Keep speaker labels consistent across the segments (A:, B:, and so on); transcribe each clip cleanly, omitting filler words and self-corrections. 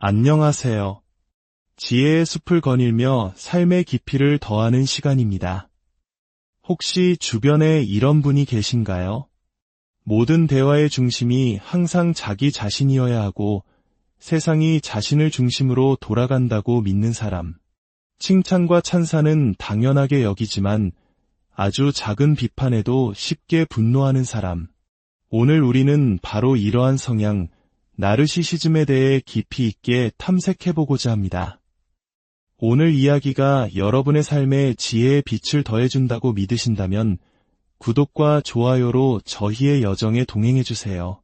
A: 안녕하세요. 지혜의 숲을 거닐며 삶의 깊이를 더하는 시간입니다. 혹시 주변에 이런 분이 계신가요? 모든 대화의 중심이 항상 자기 자신이어야 하고 세상이 자신을 중심으로 돌아간다고 믿는 사람. 칭찬과 찬사는 당연하게 여기지만 아주 작은 비판에도 쉽게 분노하는 사람. 오늘 우리는 바로 이러한 성향, 나르시시즘에 대해 깊이 있게 탐색해보고자 합니다. 오늘 이야기가 여러분의 삶에 지혜의 빛을 더해준다고 믿으신다면 구독과 좋아요로 저희의 여정에 동행해주세요.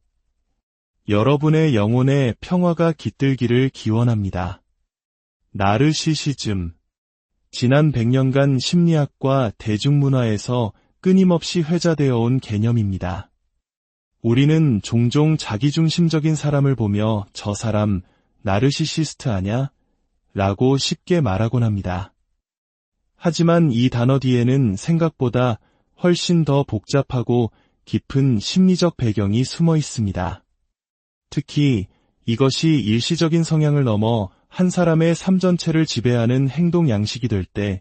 A: 여러분의 영혼에 평화가 깃들기를 기원합니다. 나르시시즘. 지난 100년간 심리학과 대중문화에서 끊임없이 회자되어 온 개념입니다. 우리는 종종 자기중심적인 사람을 보며 저 사람 나르시시스트 아냐? 라고 쉽게 말하곤 합니다. 하지만 이 단어 뒤에는 생각보다 훨씬 더 복잡하고 깊은 심리적 배경이 숨어 있습니다. 특히 이것이 일시적인 성향을 넘어 한 사람의 삶 전체를 지배하는 행동 양식이 될 때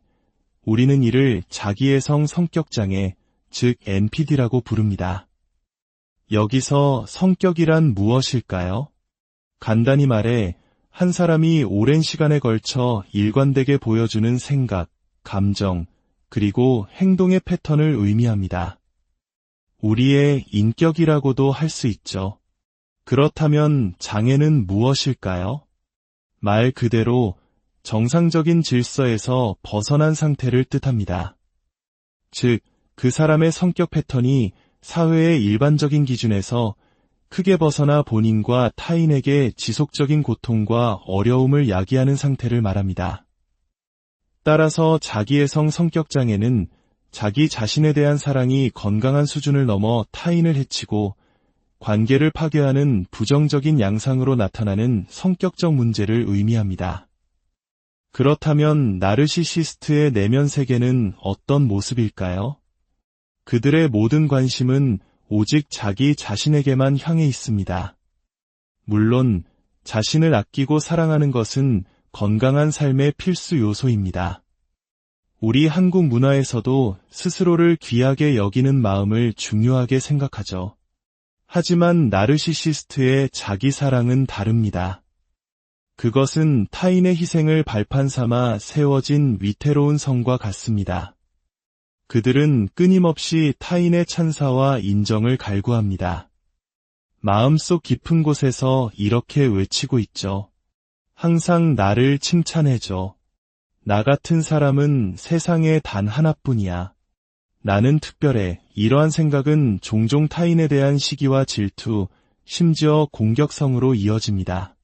A: 우리는 이를 자기애성 성격장애, 즉 NPD라고 부릅니다. 여기서 성격이란 무엇일까요? 간단히 말해 한 사람이 오랜 시간에 걸쳐 일관되게 보여주는 생각, 감정, 그리고 행동의 패턴을 의미합니다. 우리의 인격이라고도 할 수 있죠. 그렇다면 장애는 무엇일까요? 말 그대로 정상적인 질서에서 벗어난 상태를 뜻합니다. 즉, 그 사람의 성격 패턴이 사회의 일반적인 기준에서 크게 벗어나 본인과 타인에게 지속적인 고통과 어려움을 야기하는 상태를 말합니다. 따라서 자기애성 성격장애는 자기 자신에 대한 사랑이 건강한 수준을 넘어 타인을 해치고 관계를 파괴하는 부정적인 양상으로 나타나는 성격적 문제를 의미합니다. 그렇다면 나르시시스트의 내면 세계는 어떤 모습일까요? 그들의 모든 관심은 오직 자기 자신에게만 향해 있습니다. 물론 자신을 아끼고 사랑하는 것은 건강한 삶의 필수 요소입니다. 우리 한국 문화에서도 스스로를 귀하게 여기는 마음을 중요하게 생각하죠. 하지만 나르시시스트의 자기 사랑은 다릅니다. 그것은 타인의 희생을 발판 삼아 세워진 위태로운 성과 같습니다. 그들은 끊임없이 타인의 찬사와 인정을 갈구합니다. 마음속 깊은 곳에서 이렇게 외치고 있죠. 항상 나를 칭찬해줘. 나 같은 사람은 세상에 단 하나뿐이야. 나는 특별해. 이러한 생각은 종종 타인에 대한 시기와 질투, 심지어 공격성으로 이어집니다.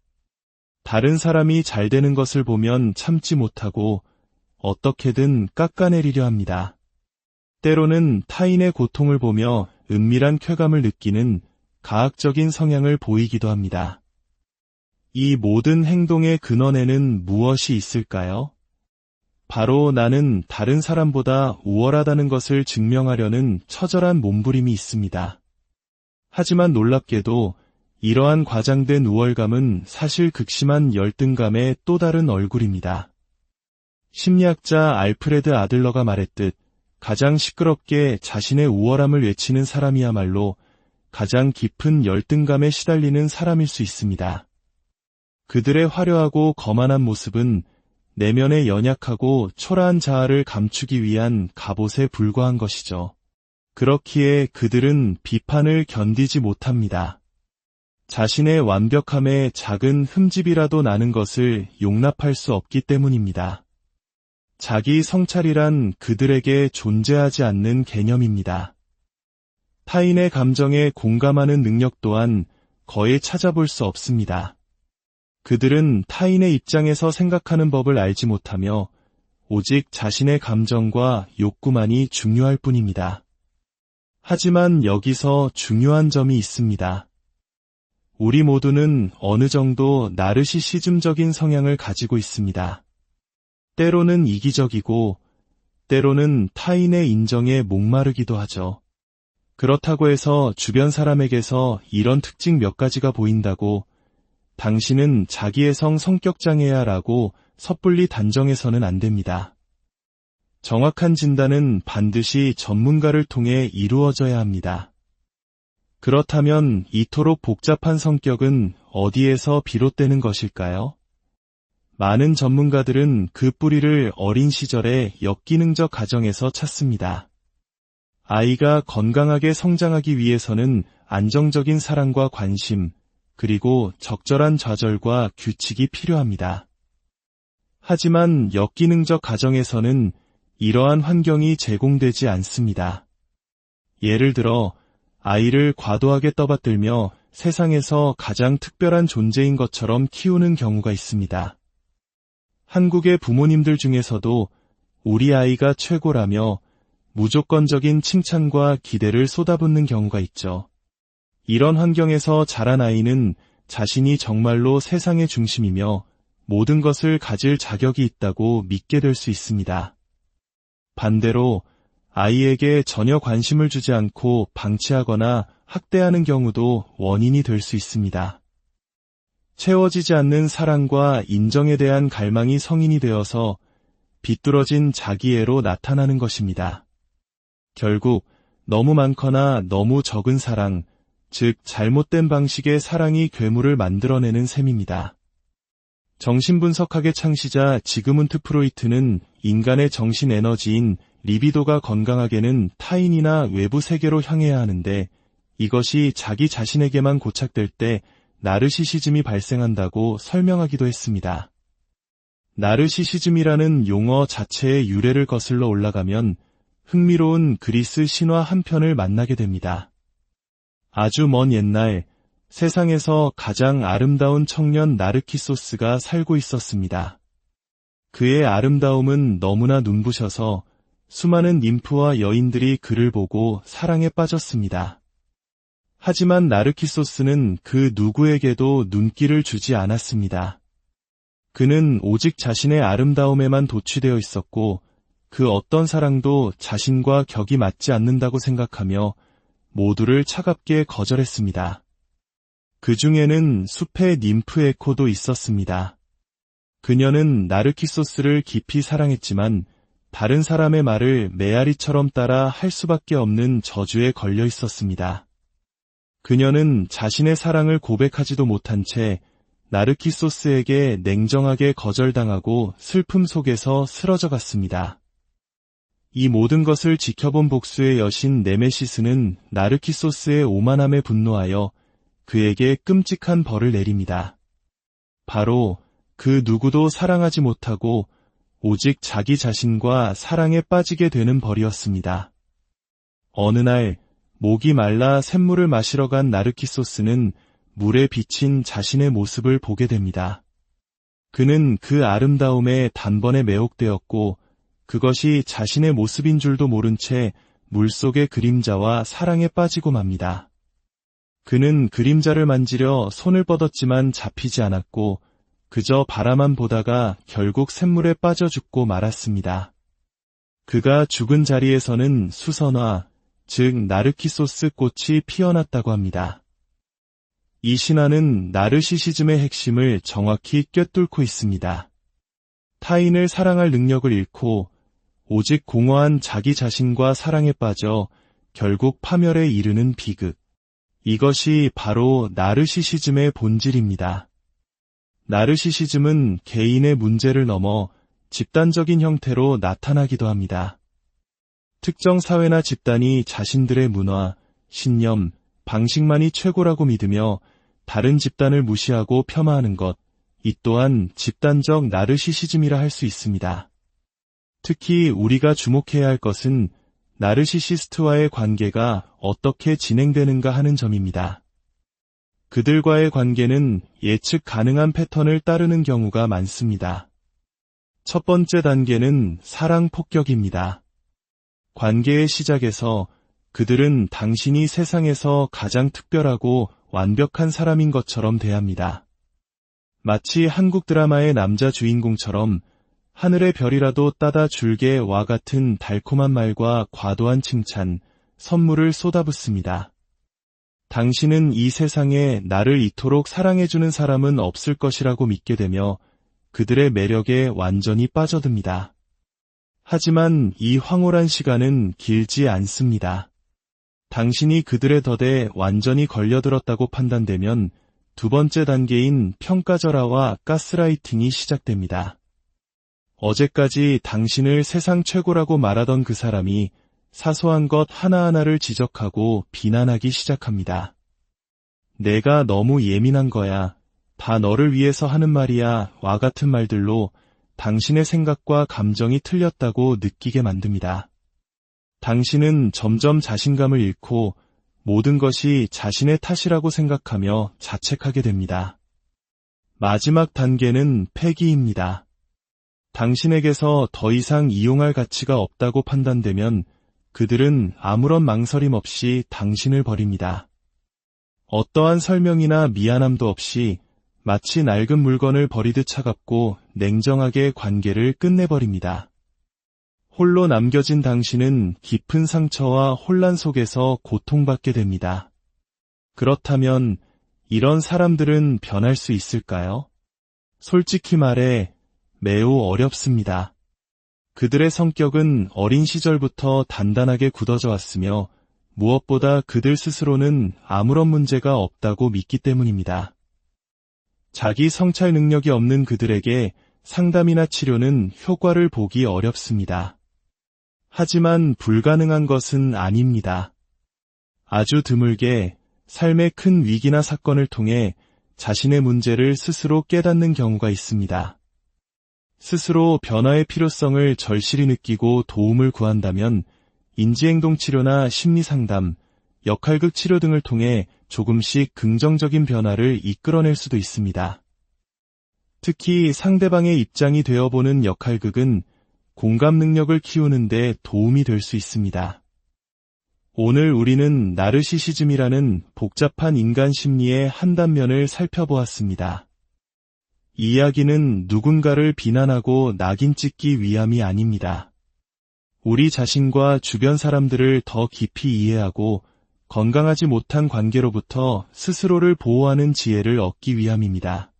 A: 다른 사람이 잘 되는 것을 보면 참지 못하고 어떻게든 깎아내리려 합니다. 때로는 타인의 고통을 보며 은밀한 쾌감을 느끼는 가학적인 성향을 보이기도 합니다. 이 모든 행동의 근원에는 무엇이 있을까요? 바로 나는 다른 사람보다 우월하다는 것을 증명하려는 처절한 몸부림이 있습니다. 하지만 놀랍게도 이러한 과장된 우월감은 사실 극심한 열등감의 또 다른 얼굴입니다. 심리학자 알프레드 아들러가 말했듯 가장 시끄럽게 자신의 우월함을 외치는 사람이야말로 가장 깊은 열등감에 시달리는 사람일 수 있습니다. 그들의 화려하고 거만한 모습은 내면의 연약하고 초라한 자아를 감추기 위한 갑옷에 불과한 것이죠. 그렇기에 그들은 비판을 견디지 못합니다. 자신의 완벽함에 작은 흠집이라도 나는 것을 용납할 수 없기 때문입니다. 자기 성찰이란 그들에게 존재하지 않는 개념입니다. 타인의 감정에 공감하는 능력 또한 거의 찾아볼 수 없습니다. 그들은 타인의 입장에서 생각하는 법을 알지 못하며 오직 자신의 감정과 욕구만이 중요할 뿐입니다. 하지만 여기서 중요한 점이 있습니다. 우리 모두는 어느 정도 나르시시즘적인 성향을 가지고 있습니다. 때로는 이기적이고 때로는 타인의 인정에 목마르기도 하죠. 그렇다고 해서 주변 사람에게서 이런 특징 몇 가지가 보인다고 당신은 자기의 성격장애야 라고 섣불리 단정해서는 안 됩니다. 정확한 진단은 반드시 전문가를 통해 이루어져야 합니다. 그렇다면 이토록 복잡한 성격은 어디에서 비롯되는 것일까요? 많은 전문가들은 그 뿌리를 어린 시절의 역기능적 가정에서 찾습니다. 아이가 건강하게 성장하기 위해서는 안정적인 사랑과 관심, 그리고 적절한 좌절과 규칙이 필요합니다. 하지만 역기능적 가정에서는 이러한 환경이 제공되지 않습니다. 예를 들어 아이를 과도하게 떠받들며 세상에서 가장 특별한 존재인 것처럼 키우는 경우가 있습니다. 한국의 부모님들 중에서도 우리 아이가 최고라며 무조건적인 칭찬과 기대를 쏟아붓는 경우가 있죠. 이런 환경에서 자란 아이는 자신이 정말로 세상의 중심이며 모든 것을 가질 자격이 있다고 믿게 될 수 있습니다. 반대로 아이에게 전혀 관심을 주지 않고 방치하거나 학대하는 경우도 원인이 될 수 있습니다. 채워지지 않는 사랑과 인정에 대한 갈망이 성인이 되어서 비뚤어진 자기애로 나타나는 것입니다. 결국 너무 많거나 너무 적은 사랑, 즉 잘못된 방식의 사랑이 괴물을 만들어내는 셈입니다. 정신분석학의 창시자 지그문트 프로이트는 인간의 정신 에너지인 리비도가 건강하게는 타인이나 외부 세계로 향해야 하는데 이것이 자기 자신에게만 고착될 때 나르시시즘이 발생한다고 설명하기도 했습니다. 나르시시즘이라는 용어 자체의 유래를 거슬러 올라가면 흥미로운 그리스 신화 한 편을 만나게 됩니다. 아주 먼 옛날 세상에서 가장 아름다운 청년 나르키소스가 살고 있었습니다. 그의 아름다움은 너무나 눈부셔서 수많은 님프와 여인들이 그를 보고 사랑에 빠졌습니다. 하지만 나르키소스는 그 누구에게도 눈길을 주지 않았습니다. 그는 오직 자신의 아름다움에만 도취되어 있었고 그 어떤 사랑도 자신과 격이 맞지 않는다고 생각하며 모두를 차갑게 거절했습니다. 그 중에는 숲의 님프 에코도 있었습니다. 그녀는 나르키소스를 깊이 사랑했지만 다른 사람의 말을 메아리처럼 따라 할 수밖에 없는 저주에 걸려 있었습니다. 그녀는 자신의 사랑을 고백하지도 못한 채 나르키소스에게 냉정하게 거절당하고 슬픔 속에서 쓰러져 갔습니다. 이 모든 것을 지켜본 복수의 여신 네메시스는 나르키소스의 오만함에 분노하여 그에게 끔찍한 벌을 내립니다. 바로 그 누구도 사랑하지 못하고 오직 자기 자신과 사랑에 빠지게 되는 벌이었습니다. 어느 날 목이 말라 샘물을 마시러 간 나르키소스는 물에 비친 자신의 모습을 보게 됩니다. 그는 그 아름다움에 단번에 매혹되었고 그것이 자신의 모습인 줄도 모른 채 물속의 그림자와 사랑에 빠지고 맙니다. 그는 그림자를 만지려 손을 뻗었지만 잡히지 않았고 그저 바라만 보다가 결국 샘물에 빠져 죽고 말았습니다. 그가 죽은 자리에서는 수선화, 즉 나르키소스 꽃이 피어났다고 합니다. 이 신화는 나르시시즘의 핵심을 정확히 꿰뚫고 있습니다. 타인을 사랑할 능력을 잃고 오직 공허한 자기 자신과 사랑에 빠져 결국 파멸에 이르는 비극. 이것이 바로 나르시시즘의 본질입니다. 나르시시즘은 개인의 문제를 넘어 집단적인 형태로 나타나기도 합니다. 특정 사회나 집단이 자신들의 문화, 신념, 방식만이 최고라고 믿으며 다른 집단을 무시하고 폄하하는 것, 이 또한 집단적 나르시시즘이라 할 수 있습니다. 특히 우리가 주목해야 할 것은 나르시시스트와의 관계가 어떻게 진행되는가 하는 점입니다. 그들과의 관계는 예측 가능한 패턴을 따르는 경우가 많습니다. 첫 번째 단계는 사랑 폭격입니다. 관계의 시작에서 그들은 당신이 세상에서 가장 특별하고 완벽한 사람인 것처럼 대합니다. 마치 한국 드라마의 남자 주인공처럼 하늘의 별이라도 따다 줄게와 같은 달콤한 말과 과도한 칭찬, 선물을 쏟아붓습니다. 당신은 이 세상에 나를 이토록 사랑해주는 사람은 없을 것이라고 믿게 되며 그들의 매력에 완전히 빠져듭니다. 하지만 이 황홀한 시간은 길지 않습니다. 당신이 그들의 덫에 완전히 걸려들었다고 판단되면 두 번째 단계인 평가절하와 가스라이팅이 시작됩니다. 어제까지 당신을 세상 최고라고 말하던 그 사람이 사소한 것 하나하나를 지적하고 비난하기 시작합니다. 내가 너무 예민한 거야. 다 너를 위해서 하는 말이야. 와 같은 말들로 당신의 생각과 감정이 틀렸다고 느끼게 만듭니다. 당신은 점점 자신감을 잃고 모든 것이 자신의 탓이라고 생각하며 자책하게 됩니다. 마지막 단계는 폐기입니다. 당신에게서 더 이상 이용할 가치가 없다고 판단되면 그들은 아무런 망설임 없이 당신을 버립니다. 어떠한 설명이나 미안함도 없이 마치 낡은 물건을 버리듯 차갑고 냉정하게 관계를 끝내버립니다. 홀로 남겨진 당신은 깊은 상처와 혼란 속에서 고통받게 됩니다. 그렇다면 이런 사람들은 변할 수 있을까요? 솔직히 말해 매우 어렵습니다. 그들의 성격은 어린 시절부터 단단하게 굳어져 왔으며 무엇보다 그들 스스로는 아무런 문제가 없다고 믿기 때문입니다. 자기 성찰 능력이 없는 그들에게 상담이나 치료는 효과를 보기 어렵습니다. 하지만 불가능한 것은 아닙니다. 아주 드물게 삶의 큰 위기나 사건을 통해 자신의 문제를 스스로 깨닫는 경우가 있습니다. 스스로 변화의 필요성을 절실히 느끼고 도움을 구한다면 인지행동 치료나 심리상담, 역할극 치료 등을 통해 조금씩 긍정적인 변화를 이끌어낼 수도 있습니다. 특히 상대방의 입장이 되어보는 역할극은 공감 능력을 키우는 데 도움이 될 수 있습니다. 오늘 우리는 나르시시즘이라는 복잡한 인간 심리의 한 단면을 살펴보았습니다. 이 이야기는 누군가를 비난하고 낙인 찍기 위함이 아닙니다. 우리 자신과 주변 사람들을 더 깊이 이해하고 건강하지 못한 관계로부터 스스로를 보호하는 지혜를 얻기 위함입니다.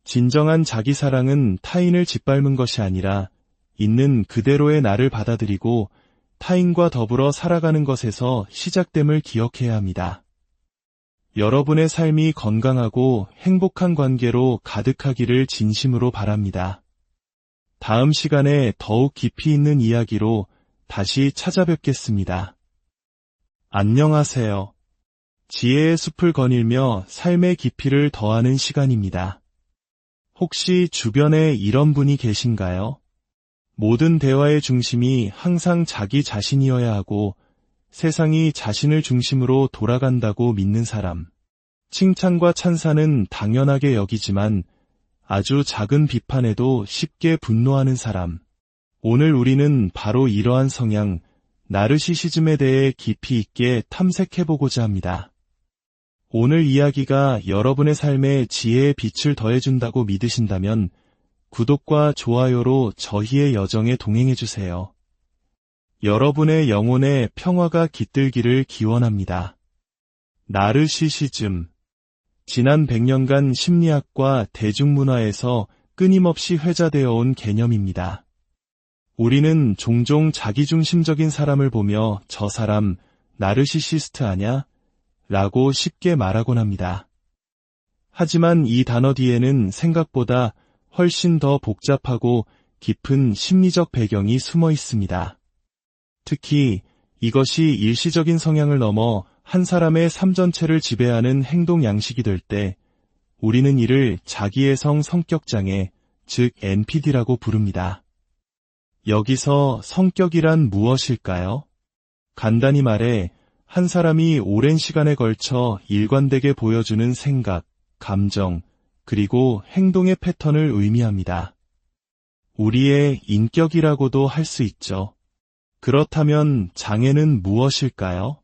A: 진정한 자기 사랑은 타인을 짓밟는 것이 아니라 있는 그대로의 나를 받아들이고 타인과 더불어 살아가는 것에서 시작됨을 기억해야 합니다. 여러분의 삶이 건강하고 행복한 관계로 가득하기를 진심으로 바랍니다. 다음 시간에 더욱 깊이 있는 이야기로 다시 찾아뵙겠습니다. 안녕하세요. 지혜의 숲을 거닐며 삶의 깊이를 더하는 시간입니다. 혹시 주변에 이런 분이 계신가요? 모든 대화의 중심이 항상 자기 자신이어야 하고 세상이 자신을 중심으로 돌아간다고 믿는 사람. 칭찬과 찬사는 당연하게 여기지만 아주 작은 비판에도 쉽게 분노하는 사람. 오늘 우리는 바로 이러한 성향, 나르시시즘에 대해 깊이 있게 탐색해보고자 합니다. 오늘 이야기가 여러분의 삶에 지혜의 빛을 더해준다고 믿으신다면 구독과 좋아요로 저희의 여정에 동행해주세요. 여러분의 영혼에 평화가 깃들기를 기원합니다. 나르시시즘. 지난 100년간 심리학과 대중문화에서 끊임없이 회자되어 온 개념입니다. 우리는 종종 자기중심적인 사람을 보며 저 사람 나르시시스트 아냐? 라고 쉽게 말하곤 합니다. 하지만 이 단어 뒤에는 생각보다 훨씬 더 복잡하고 깊은 심리적 배경이 숨어 있습니다. 특히 이것이 일시적인 성향을 넘어 한 사람의 삶 전체를 지배하는 행동 양식이 될 때 우리는 이를 자기애성 성격장애, 즉 NPD라고 부릅니다. 여기서 성격이란 무엇일까요? 간단히 말해 한 사람이 오랜 시간에 걸쳐 일관되게 보여주는 생각, 감정, 그리고 행동의 패턴을 의미합니다. 우리의 인격이라고도 할 수 있죠. 그렇다면 장애는 무엇일까요?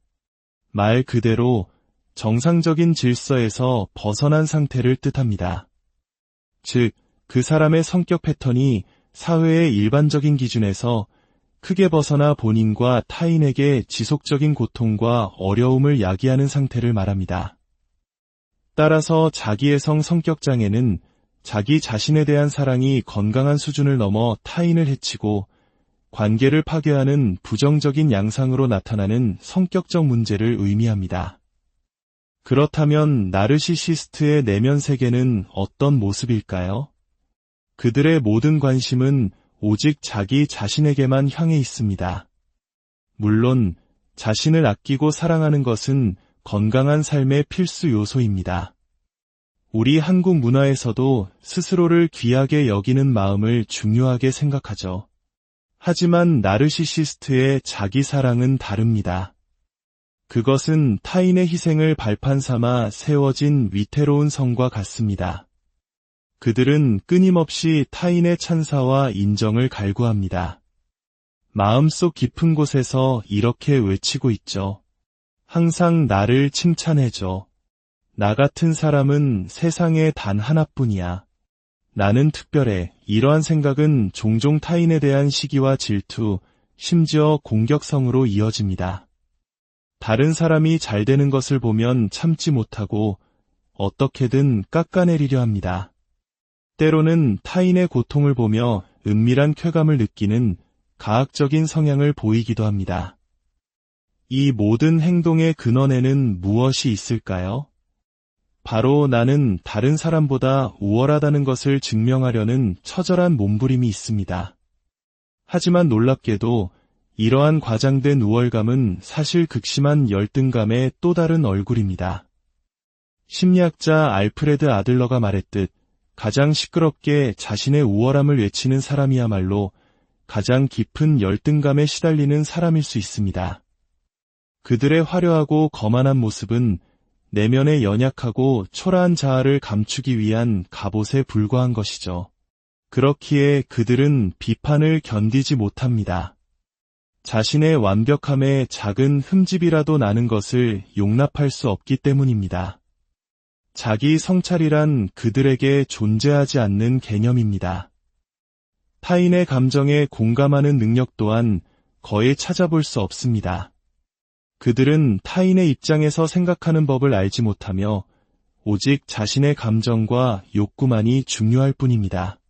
A: 말 그대로 정상적인 질서에서 벗어난 상태를 뜻합니다. 즉, 그 사람의 성격 패턴이 사회의 일반적인 기준에서 크게 벗어나 본인과 타인에게 지속적인 고통과 어려움을 야기하는 상태를 말합니다. 따라서 자기애성 성격장애는 자기 자신에 대한 사랑이 건강한 수준을 넘어 타인을 해치고 관계를 파괴하는 부정적인 양상으로 나타나는 성격적 문제를 의미합니다. 그렇다면 나르시시스트의 내면 세계는 어떤 모습일까요? 그들의 모든 관심은 오직 자기 자신에게만 향해 있습니다. 물론 자신을 아끼고 사랑하는 것은 건강한 삶의 필수 요소입니다. 우리 한국 문화에서도 스스로를 귀하게 여기는 마음을 중요하게 생각하죠. 하지만 나르시시스트의 자기 사랑은 다릅니다. 그것은 타인의 희생을 발판 삼아 세워진 위태로운 성과 같습니다. 그들은 끊임없이 타인의 찬사와 인정을 갈구합니다. 마음속 깊은 곳에서 이렇게 외치고 있죠. 항상 나를 칭찬해줘. 나 같은 사람은 세상에 단 하나뿐이야. 나는 특별해. 이러한 생각은 종종 타인에 대한 시기와 질투, 심지어 공격성으로 이어집니다. 다른 사람이 잘 되는 것을 보면 참지 못하고 어떻게든 깎아내리려 합니다. 때로는 타인의 고통을 보며 은밀한 쾌감을 느끼는 가학적인 성향을 보이기도 합니다. 이 모든 행동의 근원에는 무엇이 있을까요? 바로 나는 다른 사람보다 우월하다는 것을 증명하려는 처절한 몸부림이 있습니다. 하지만 놀랍게도 이러한 과장된 우월감은 사실 극심한 열등감의 또 다른 얼굴입니다. 심리학자 알프레드 아들러가 말했듯 가장 시끄럽게 자신의 우월함을 외치는 사람이야말로 가장 깊은 열등감에 시달리는 사람일 수 있습니다. 그들의 화려하고 거만한 모습은 내면의 연약하고 초라한 자아를 감추기 위한 갑옷에 불과한 것이죠. 그렇기에 그들은 비판을 견디지 못합니다. 자신의 완벽함에 작은 흠집이라도 나는 것을 용납할 수 없기 때문입니다. 자기 성찰이란 그들에게 존재하지 않는 개념입니다. 타인의 감정에 공감하는 능력 또한 거의 찾아볼 수 없습니다. 그들은 타인의 입장에서 생각하는 법을 알지 못하며 오직 자신의 감정과 욕구만이 중요할 뿐입니다.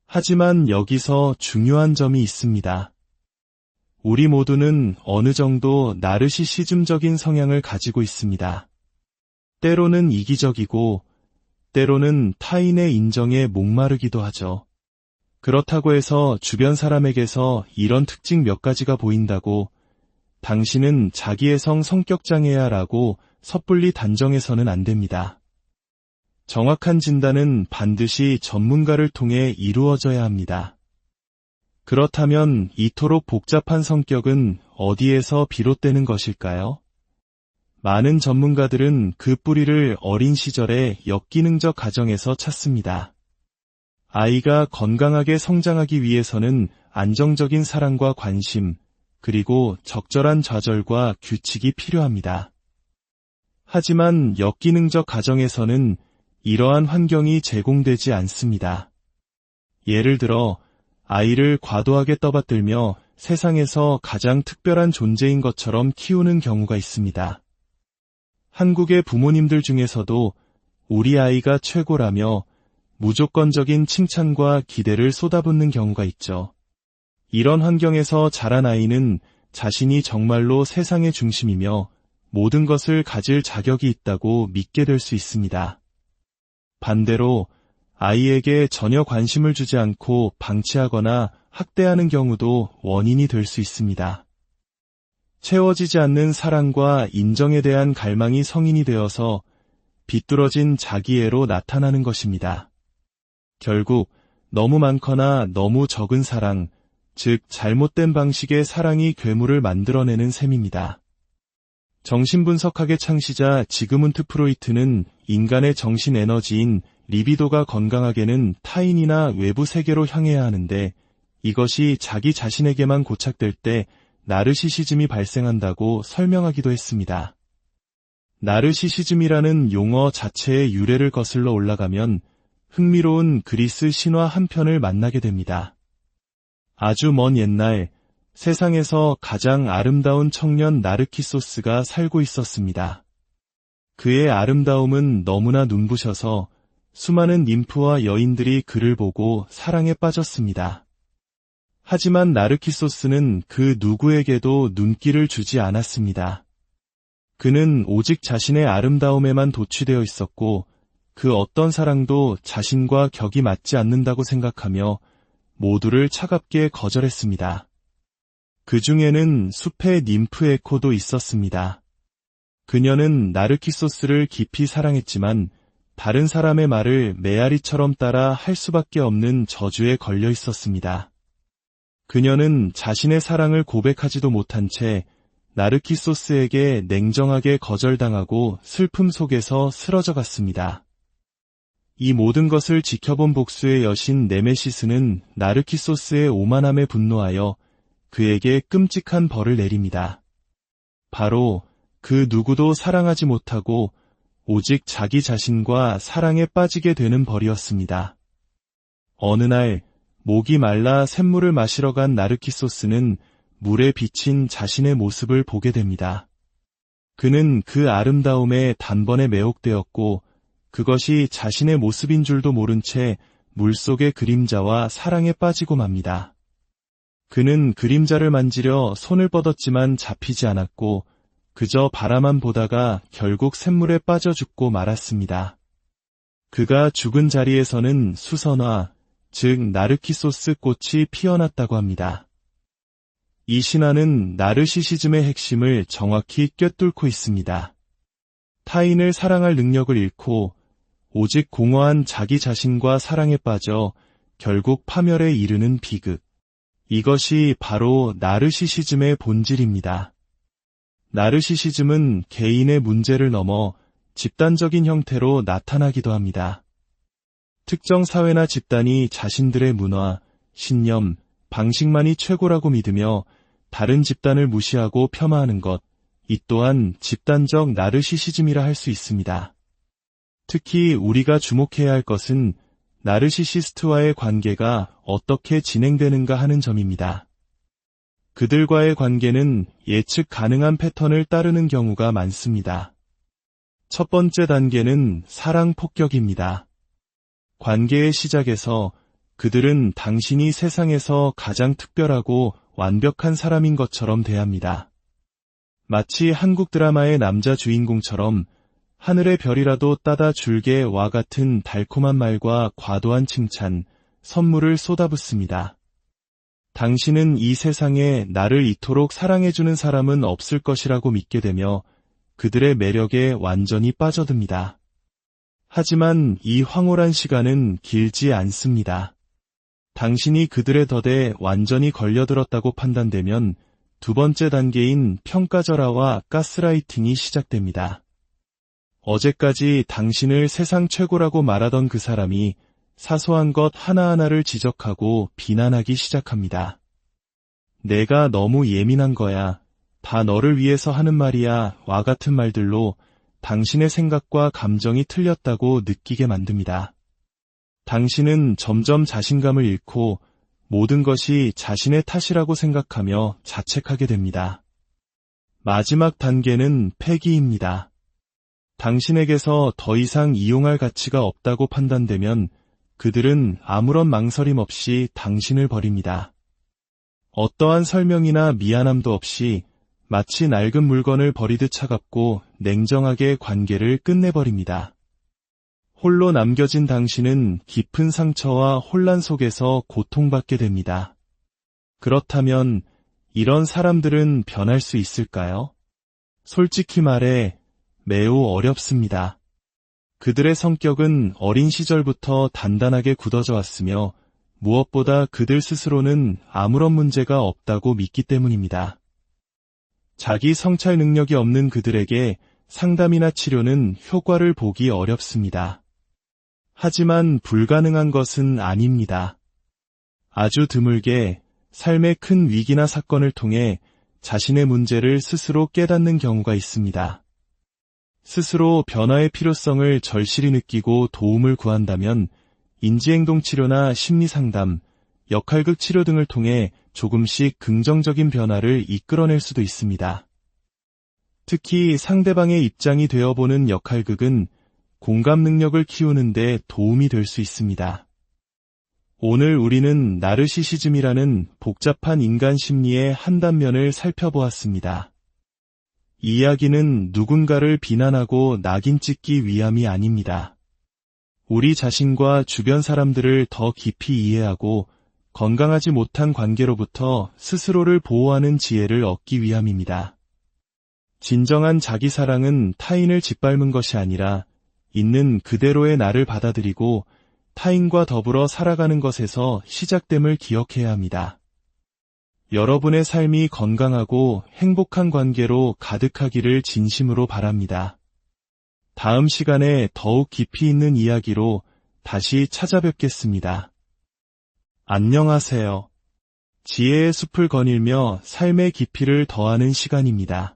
A: 하지만 여기서 중요한 점이 있습니다. 우리 모두는 어느 정도 나르시시즘적인 성향을 가지고 있습니다. 때로는 이기적이고 때로는 타인의 인정에 목마르기도 하죠. 그렇다고 해서 주변 사람에게서 이런 특징 몇 가지가 보인다고 당신은 자기애성 성격장애야 라고 섣불리 단정해서는 안 됩니다. 정확한 진단은 반드시 전문가를 통해 이루어져야 합니다. 그렇다면 이토록 복잡한 성격은 어디에서 비롯되는 것일까요? 많은 전문가들은 그 뿌리를 어린 시절의 역기능적 가정에서 찾습니다. 아이가 건강하게 성장하기 위해서는 안정적인 사랑과 관심, 그리고 적절한 좌절과 규칙이 필요합니다. 하지만 역기능적 가정에서는 이러한 환경이 제공되지 않습니다. 예를 들어 아이를 과도하게 떠받들며 세상에서 가장 특별한 존재인 것처럼 키우는 경우가 있습니다. 한국의 부모님들 중에서도 우리 아이가 최고라며 무조건적인 칭찬과 기대를 쏟아붓는 경우가 있죠. 이런 환경에서 자란 아이는 자신이 정말로 세상의 중심이며 모든 것을 가질 자격이 있다고 믿게 될 수 있습니다. 반대로 아이에게 전혀 관심을 주지 않고 방치하거나 학대하는 경우도 원인이 될 수 있습니다. 채워지지 않는 사랑과 인정에 대한 갈망이 성인이 되어서 비뚤어진 자기애로 나타나는 것입니다. 결국 너무 많거나 너무 적은 사랑, 즉 잘못된 방식의 사랑이 괴물을 만들어내는 셈입니다. 정신분석학의 창시자 지그문트 프로이트는 인간의 정신 에너지인 리비도가 건강하게는 타인이나 외부 세계로 향해야 하는데 이것이 자기 자신에게만 고착될 때 나르시시즘이 발생한다고 설명하기도 했습니다. 나르시시즘이라는 용어 자체의 유래를 거슬러 올라가면 흥미로운 그리스 신화 한 편을 만나게 됩니다. 아주 먼 옛날 세상에서 가장 아름다운 청년 나르키소스가 살고 있었습니다. 그의 아름다움은 너무나 눈부셔서 수많은 님프와 여인들이 그를 보고 사랑에 빠졌습니다. 하지만 나르키소스는 그 누구에게도 눈길을 주지 않았습니다. 그는 오직 자신의 아름다움에만 도취되어 있었고 그 어떤 사랑도 자신과 격이 맞지 않는다고 생각하며 모두를 차갑게 거절했습니다. 그 중에는 숲의 님프 에코도 있었습니다. 그녀는 나르키소스를 깊이 사랑했지만 다른 사람의 말을 메아리처럼 따라 할 수밖에 없는 저주에 걸려 있었습니다. 그녀는 자신의 사랑을 고백하지도 못한 채 나르키소스에게 냉정하게 거절당하고 슬픔 속에서 쓰러져 갔습니다. 이 모든 것을 지켜본 복수의 여신 네메시스는 나르키소스의 오만함에 분노하여 그에게 끔찍한 벌을 내립니다. 바로 그 누구도 사랑하지 못하고 오직 자기 자신과 사랑에 빠지게 되는 벌이었습니다. 어느 날 목이 말라 샘물을 마시러 간 나르키소스는 물에 비친 자신의 모습을 보게 됩니다. 그는 그 아름다움에 단번에 매혹되었고 그것이 자신의 모습인 줄도 모른 채 물속의 그림자와 사랑에 빠지고 맙니다. 그는 그림자를 만지려 손을 뻗었지만 잡히지 않았고 그저 바라만 보다가 결국 샘물에 빠져 죽고 말았습니다. 그가 죽은 자리에서는 수선화, 즉 나르키소스 꽃이 피어났다고 합니다. 이 신화는 나르시시즘의 핵심을 정확히 꿰뚫고 있습니다. 타인을 사랑할 능력을 잃고 오직 공허한 자기 자신과 사랑에 빠져 결국 파멸에 이르는 비극. 이것이 바로 나르시시즘의 본질입니다. 나르시시즘은 개인의 문제를 넘어 집단적인 형태로 나타나기도 합니다. 특정 사회나 집단이 자신들의 문화, 신념, 방식만이 최고라고 믿으며 다른 집단을 무시하고 폄하하는 것, 이 또한 집단적 나르시시즘이라 할 수 있습니다. 특히 우리가 주목해야 할 것은 나르시시스트와의 관계가 어떻게 진행되는가 하는 점입니다. 그들과의 관계는 예측 가능한 패턴을 따르는 경우가 많습니다. 첫 번째 단계는 사랑 폭격입니다. 관계의 시작에서 그들은 당신이 세상에서 가장 특별하고 완벽한 사람인 것처럼 대합니다. 마치 한국 드라마의 남자 주인공처럼 하늘의 별이라도 따다 줄게와 같은 달콤한 말과 과도한 칭찬, 선물을 쏟아붓습니다. 당신은 이 세상에 나를 이토록 사랑해주는 사람은 없을 것이라고 믿게 되며 그들의 매력에 완전히 빠져듭니다. 하지만 이 황홀한 시간은 길지 않습니다. 당신이 그들의 덫에 완전히 걸려들었다고 판단되면 두 번째 단계인 평가절하와 가스라이팅이 시작됩니다. 어제까지 당신을 세상 최고라고 말하던 그 사람이 사소한 것 하나하나를 지적하고 비난하기 시작합니다. 내가 너무 예민한 거야. 다 너를 위해서 하는 말이야. 와 같은 말들로 당신의 생각과 감정이 틀렸다고 느끼게 만듭니다. 당신은 점점 자신감을 잃고 모든 것이 자신의 탓이라고 생각하며 자책하게 됩니다. 마지막 단계는 폐기입니다. 당신에게서 더 이상 이용할 가치가 없다고 판단되면 그들은 아무런 망설임 없이 당신을 버립니다. 어떠한 설명이나 미안함도 없이 마치 낡은 물건을 버리듯 차갑고 냉정하게 관계를 끝내버립니다. 홀로 남겨진 당신은 깊은 상처와 혼란 속에서 고통받게 됩니다. 그렇다면 이런 사람들은 변할 수 있을까요? 솔직히 말해 매우 어렵습니다. 그들의 성격은 어린 시절부터 단단하게 굳어져 왔으며 무엇보다 그들 스스로는 아무런 문제가 없다고 믿기 때문입니다. 자기 성찰 능력이 없는 그들에게 상담이나 치료는 효과를 보기 어렵습니다. 하지만 불가능한 것은 아닙니다. 아주 드물게 삶의 큰 위기나 사건을 통해 자신의 문제를 스스로 깨닫는 경우가 있습니다. 스스로 변화의 필요성을 절실히 느끼고 도움을 구한다면 인지행동 치료나 심리상담, 역할극 치료 등을 통해 조금씩 긍정적인 변화를 이끌어낼 수도 있습니다. 특히 상대방의 입장이 되어보는 역할극은 공감 능력을 키우는 데 도움이 될 수 있습니다. 오늘 우리는 나르시시즘이라는 복잡한 인간 심리의 한 단면을 살펴보았습니다. 이 이야기는 누군가를 비난하고 낙인 찍기 위함이 아닙니다. 우리 자신과 주변 사람들을 더 깊이 이해하고 건강하지 못한 관계로부터 스스로를 보호하는 지혜를 얻기 위함입니다. 진정한 자기사랑은 타인을 짓밟는 것이 아니라 있는 그대로의 나를 받아들이고 타인과 더불어 살아가는 것에서 시작됨을 기억해야 합니다. 여러분의 삶이 건강하고 행복한 관계로 가득하기를 진심으로 바랍니다. 다음 시간에 더욱 깊이 있는 이야기로 다시 찾아뵙겠습니다. 안녕하세요. 지혜의 숲을 거닐며 삶의 깊이를 더하는 시간입니다.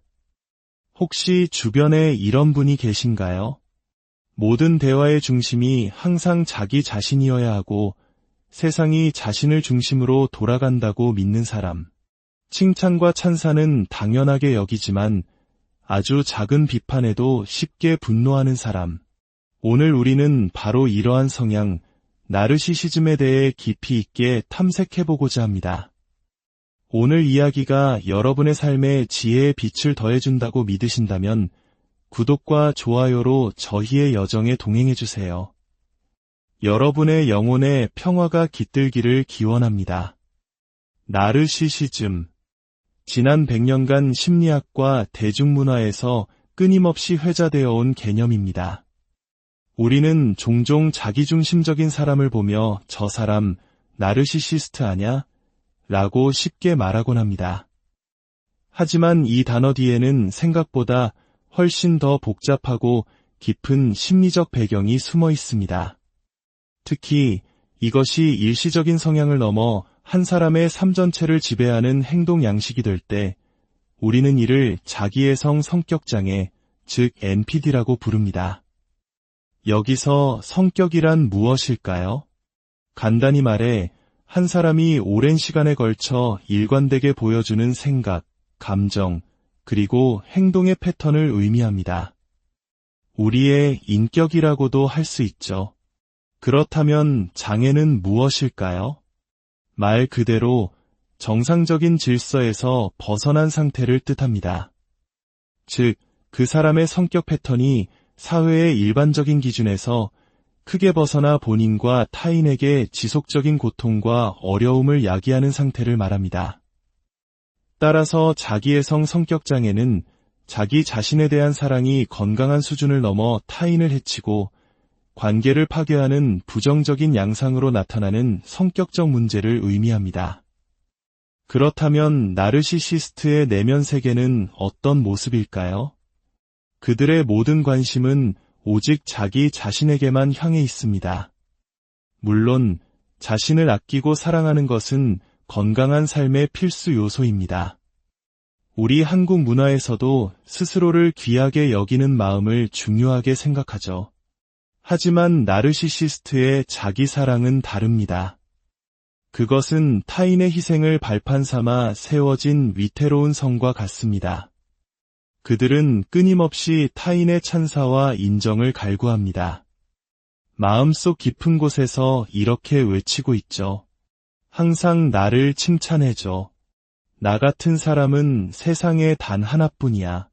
A: 혹시 주변에 이런 분이 계신가요? 모든 대화의 중심이 항상 자기 자신이어야 하고 세상이 자신을 중심으로 돌아간다고 믿는 사람. 칭찬과 찬사는 당연하게 여기지만 아주 작은 비판에도 쉽게 분노하는 사람. 오늘 우리는 바로 이러한 성향, 나르시시즘에 대해 깊이 있게 탐색해보고자 합니다. 오늘 이야기가 여러분의 삶에 지혜의 빛을 더해준다고 믿으신다면 구독과 좋아요로 저희의 여정에 동행해주세요. 여러분의 영혼에 평화가 깃들기를 기원합니다. 나르시시즘. 지난 100년간 심리학과 대중문화에서 끊임없이 회자되어 온 개념입니다. 우리는 종종 자기중심적인 사람을 보며 저 사람 나르시시스트 아냐? 라고 쉽게 말하곤 합니다. 하지만 이 단어 뒤에는 생각보다 훨씬 더 복잡하고 깊은 심리적 배경이 숨어 있습니다. 특히 이것이 일시적인 성향을 넘어 한 사람의 삶 전체를 지배하는 행동 양식이 될 때 우리는 이를 자기애성 성격장애, 즉 NPD라고 부릅니다. 여기서 성격이란 무엇일까요? 간단히 말해 한 사람이 오랜 시간에 걸쳐 일관되게 보여주는 생각, 감정, 그리고 행동의 패턴을 의미합니다. 우리의 인격이라고도 할 수 있죠. 그렇다면 장애는 무엇일까요? 말 그대로 정상적인 질서에서 벗어난 상태를 뜻합니다. 즉, 그 사람의 성격 패턴이 사회의 일반적인 기준에서 크게 벗어나 본인과 타인에게 지속적인 고통과 어려움을 야기하는 상태를 말합니다. 따라서 자기애성 성격장애는 자기 자신에 대한 사랑이 건강한 수준을 넘어 타인을 해치고 관계를 파괴하는 부정적인 양상으로 나타나는 성격적 문제를 의미합니다. 그렇다면 나르시시스트의 내면 세계는 어떤 모습일까요? 그들의 모든 관심은 오직 자기 자신에게만 향해 있습니다. 물론 자신을 아끼고 사랑하는 것은 건강한 삶의 필수 요소입니다. 우리 한국 문화에서도 스스로를 귀하게 여기는 마음을 중요하게 생각하죠. 하지만 나르시시스트의 자기 사랑은 다릅니다. 그것은 타인의 희생을 발판 삼아 세워진 위태로운 성과 같습니다. 그들은 끊임없이 타인의 찬사와 인정을 갈구합니다. 마음속 깊은 곳에서 이렇게 외치고 있죠. 항상 나를 칭찬해줘. 나 같은 사람은 세상에 단 하나뿐이야.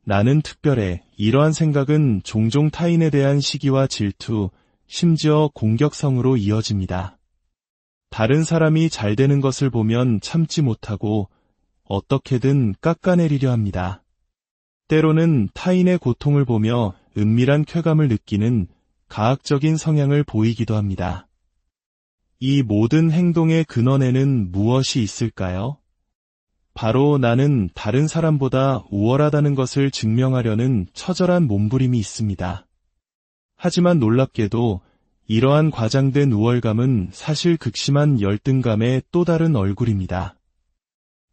A: 나는 특별해. 이러한 생각은 종종 타인에 대한 시기와 질투, 심지어 공격성으로 이어집니다. 다른 사람이 잘 되는 것을 보면 참지 못하고 어떻게든 깎아내리려 합니다. 때로는 타인의 고통을 보며 은밀한 쾌감을 느끼는 가학적인 성향을 보이기도 합니다. 이 모든 행동의 근원에는 무엇이 있을까요? 바로 나는 다른 사람보다 우월하다는 것을 증명하려는 처절한 몸부림이 있습니다. 하지만 놀랍게도 이러한 과장된 우월감은 사실 극심한 열등감의 또 다른 얼굴입니다.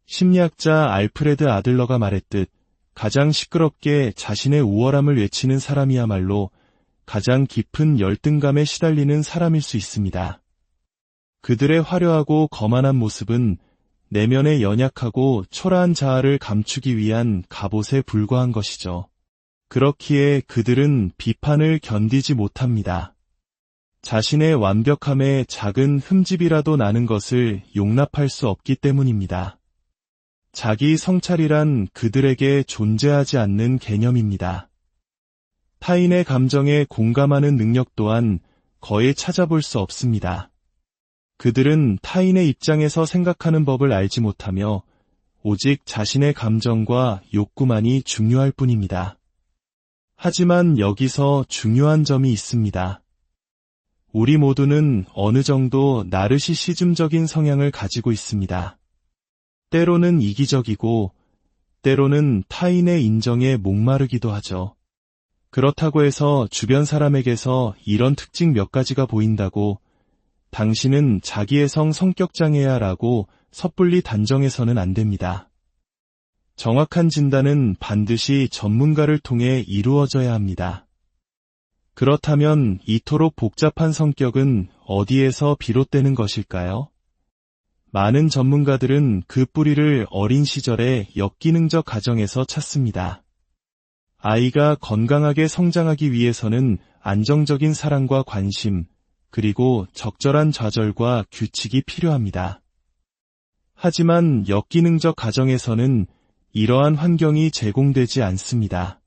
A: 심리학자 알프레드 아들러가 말했듯 가장 시끄럽게 자신의 우월함을 외치는 사람이야말로 가장 깊은 열등감에 시달리는 사람일 수 있습니다. 그들의 화려하고 거만한 모습은 내면의 연약하고 초라한 자아를 감추기 위한 갑옷에 불과한 것이죠. 그렇기에 그들은 비판을 견디지 못합니다. 자신의 완벽함에 작은 흠집이라도 나는 것을 용납할 수 없기 때문입니다. 자기 성찰이란 그들에게 존재하지 않는 개념입니다. 타인의 감정에 공감하는 능력 또한 거의 찾아볼 수 없습니다. 그들은 타인의 입장에서 생각하는 법을 알지 못하며 오직 자신의 감정과 욕구만이 중요할 뿐입니다. 하지만 여기서 중요한 점이 있습니다. 우리 모두는 어느 정도 나르시시즘적인 성향을 가지고 있습니다. 때로는 이기적이고 때로는 타인의 인정에 목마르기도 하죠. 그렇다고 해서 주변 사람에게서 이런 특징 몇 가지가 보인다고 당신은 자기애성 성격장애야 라고 섣불리 단정해서는 안 됩니다. 정확한 진단은 반드시 전문가를 통해 이루어져야 합니다. 그렇다면 이토록 복잡한 성격은 어디에서 비롯되는 것일까요? 많은 전문가들은 그 뿌리를 어린 시절의 역기능적 가정에서 찾습니다. 아이가 건강하게 성장하기 위해서는 안정적인 사랑과 관심, 그리고 적절한 좌절과 규칙이 필요합니다. 하지만 역기능적 가정에서는 이러한 환경이 제공되지 않습니다.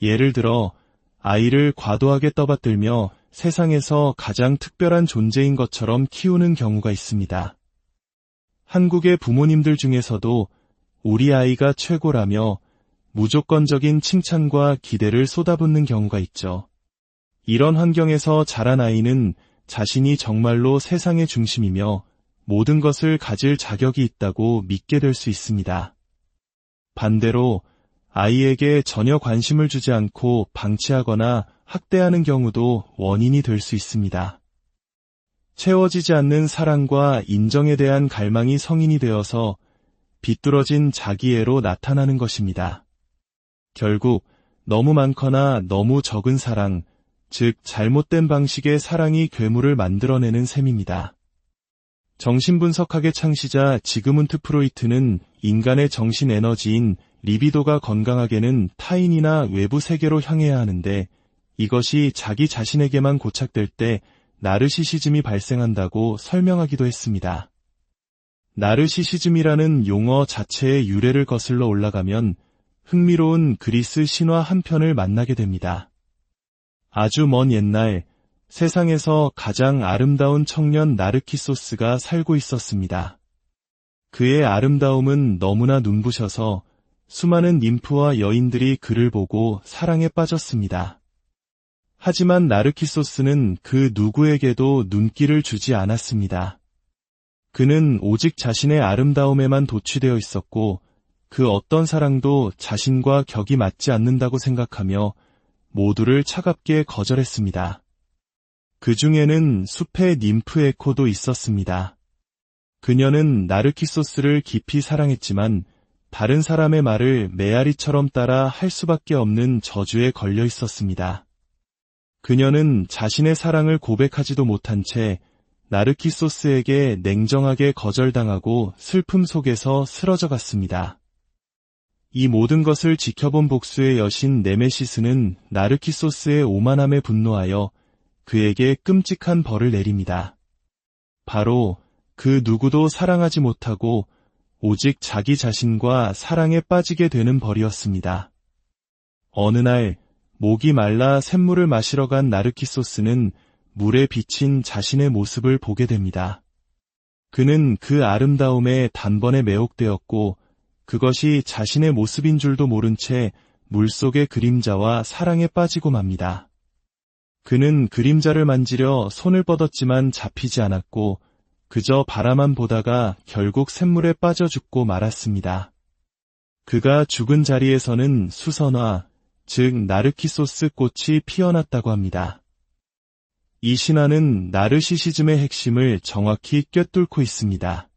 A: 예를 들어 아이를 과도하게 떠받들며 세상에서 가장 특별한 존재인 것처럼 키우는 경우가 있습니다. 한국의 부모님들 중에서도 우리 아이가 최고라며 무조건적인 칭찬과 기대를 쏟아붓는 경우가 있죠. 이런 환경에서 자란 아이는 자신이 정말로 세상의 중심이며 모든 것을 가질 자격이 있다고 믿게 될 수 있습니다. 반대로 아이에게 전혀 관심을 주지 않고 방치하거나 학대하는 경우도 원인이 될 수 있습니다. 채워지지 않는 사랑과 인정에 대한 갈망이 성인이 되어서 비뚤어진 자기애로 나타나는 것입니다. 결국 너무 많거나 너무 적은 사랑, 즉 잘못된 방식의 사랑이 괴물을 만들어내는 셈입니다. 정신분석학의 창시자 지그문트 프로이트는 인간의 정신 에너지인 리비도가 건강하게는 타인이나 외부 세계로 향해야 하는데 이것이 자기 자신에게만 고착될 때 나르시시즘이 발생한다고 설명하기도 했습니다. 나르시시즘이라는 용어 자체의 유래를 거슬러 올라가면 흥미로운 그리스 신화 한 편을 만나게 됩니다. 아주 먼 옛날 세상에서 가장 아름다운 청년 나르키소스가 살고 있었습니다. 그의 아름다움은 너무나 눈부셔서 수많은 님프와 여인들이 그를 보고 사랑에 빠졌습니다. 하지만 나르키소스는 그 누구에게도 눈길을 주지 않았습니다. 그는 오직 자신의 아름다움에만 도취되어 있었고 그 어떤 사랑도 자신과 격이 맞지 않는다고 생각하며 모두를 차갑게 거절했습니다. 그 중에는 숲의 님프 에코도 있었습니다. 그녀는 나르키소스를 깊이 사랑했지만 다른 사람의 말을 메아리처럼 따라 할 수밖에 없는 저주에 걸려 있었습니다. 그녀는 자신의 사랑을 고백하지도 못한 채 나르키소스에게 냉정하게 거절당하고 슬픔 속에서 쓰러져 갔습니다. 이 모든 것을 지켜본 복수의 여신 네메시스는 나르키소스의 오만함에 분노하여 그에게 끔찍한 벌을 내립니다. 바로 그 누구도 사랑하지 못하고 오직 자기 자신과 사랑에 빠지게 되는 벌이었습니다. 어느 날 목이 말라 샘물을 마시러 간 나르키소스는 물에 비친 자신의 모습을 보게 됩니다. 그는 그 아름다움에 단번에 매혹되었고 그것이 자신의 모습인 줄도 모른 채 물속의 그림자와 사랑에 빠지고 맙니다. 그는 그림자를 만지려 손을 뻗었지만 잡히지 않았고 그저 바라만 보다가 결국 샘물에 빠져 죽고 말았습니다. 그가 죽은 자리에서는 수선화, 즉 나르키소스 꽃이 피어났다고 합니다. 이 신화는 나르시시즘의 핵심을 정확히 꿰뚫고 있습니다.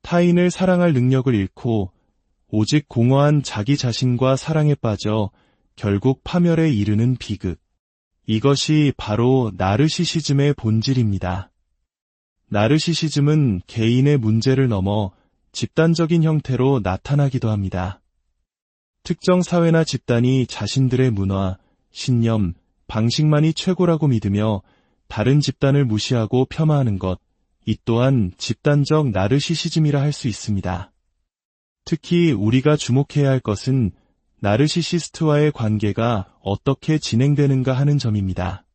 A: 타인을 사랑할 능력을 잃고 오직 공허한 자기 자신과 사랑에 빠져 결국 파멸에 이르는 비극. 이것이 바로 나르시시즘의 본질입니다. 나르시시즘은 개인의 문제를 넘어 집단적인 형태로 나타나기도 합니다. 특정 사회나 집단이 자신들의 문화, 신념, 방식만이 최고라고 믿으며 다른 집단을 무시하고 폄하하는 것, 이 또한 집단적 나르시시즘이라 할 수 있습니다. 특히 우리가 주목해야 할 것은 나르시시스트와의 관계가 어떻게 진행되는가 하는 점입니다.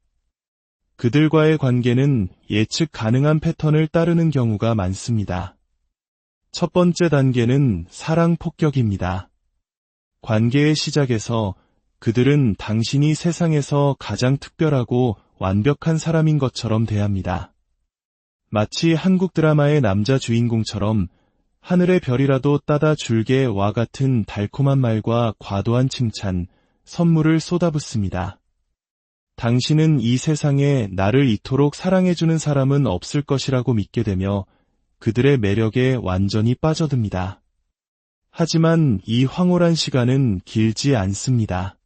A: 그들과의 관계는 예측 가능한 패턴을 따르는 경우가 많습니다. 첫 번째 단계는 사랑 폭격입니다. 관계의 시작에서 그들은 당신이 세상에서 가장 특별하고 완벽한 사람인 것처럼 대합니다. 마치 한국 드라마의 남자 주인공처럼 하늘의 별이라도 따다 줄게와 같은 달콤한 말과 과도한 칭찬, 선물을 쏟아붓습니다. 당신은 이 세상에 나를 이토록 사랑해주는 사람은 없을 것이라고 믿게 되며 그들의 매력에 완전히 빠져듭니다. 하지만 이 황홀한 시간은 길지 않습니다.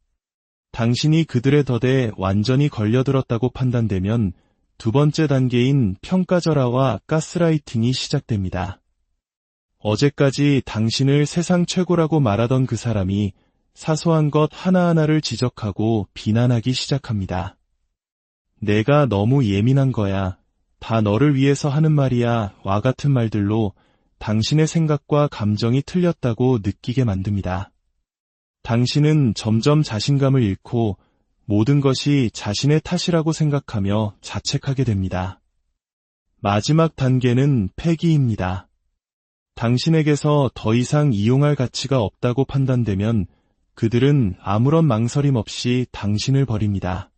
A: 당신이 그들의 덫에 완전히 걸려들었다고 판단되면 두 번째 단계인 평가절하와 가스라이팅이 시작됩니다. 어제까지 당신을 세상 최고라고 말하던 그 사람이 사소한 것 하나하나를 지적하고 비난하기 시작합니다. 내가 너무 예민한 거야. 다 너를 위해서 하는 말이야. 와 같은 말들로 당신의 생각과 감정이 틀렸다고 느끼게 만듭니다. 당신은 점점 자신감을 잃고 모든 것이 자신의 탓이라고 생각하며 자책하게 됩니다. 마지막 단계는 폐기입니다. 당신에게서 더 이상 이용할 가치가 없다고 판단되면 그들은 아무런 망설임 없이 당신을 버립니다.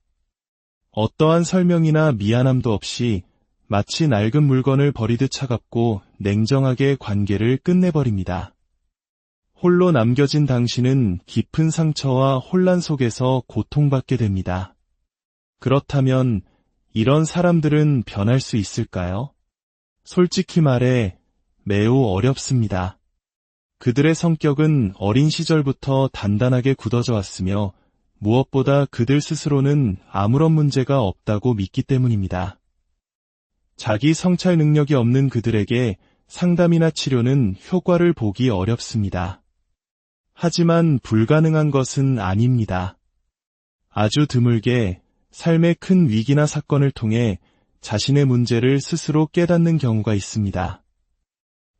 A: 어떠한 설명이나 미안함도 없이 마치 낡은 물건을 버리듯 차갑고 냉정하게 관계를 끝내버립니다. 홀로 남겨진 당신은 깊은 상처와 혼란 속에서 고통받게 됩니다. 그렇다면 이런 사람들은 변할 수 있을까요? 솔직히 말해 매우 어렵습니다. 그들의 성격은 어린 시절부터 단단하게 굳어져 왔으며 무엇보다 그들 스스로는 아무런 문제가 없다고 믿기 때문입니다. 자기 성찰 능력이 없는 그들에게 상담이나 치료는 효과를 보기 어렵습니다. 하지만 불가능한 것은 아닙니다. 아주 드물게 삶의 큰 위기나 사건을 통해 자신의 문제를 스스로 깨닫는 경우가 있습니다.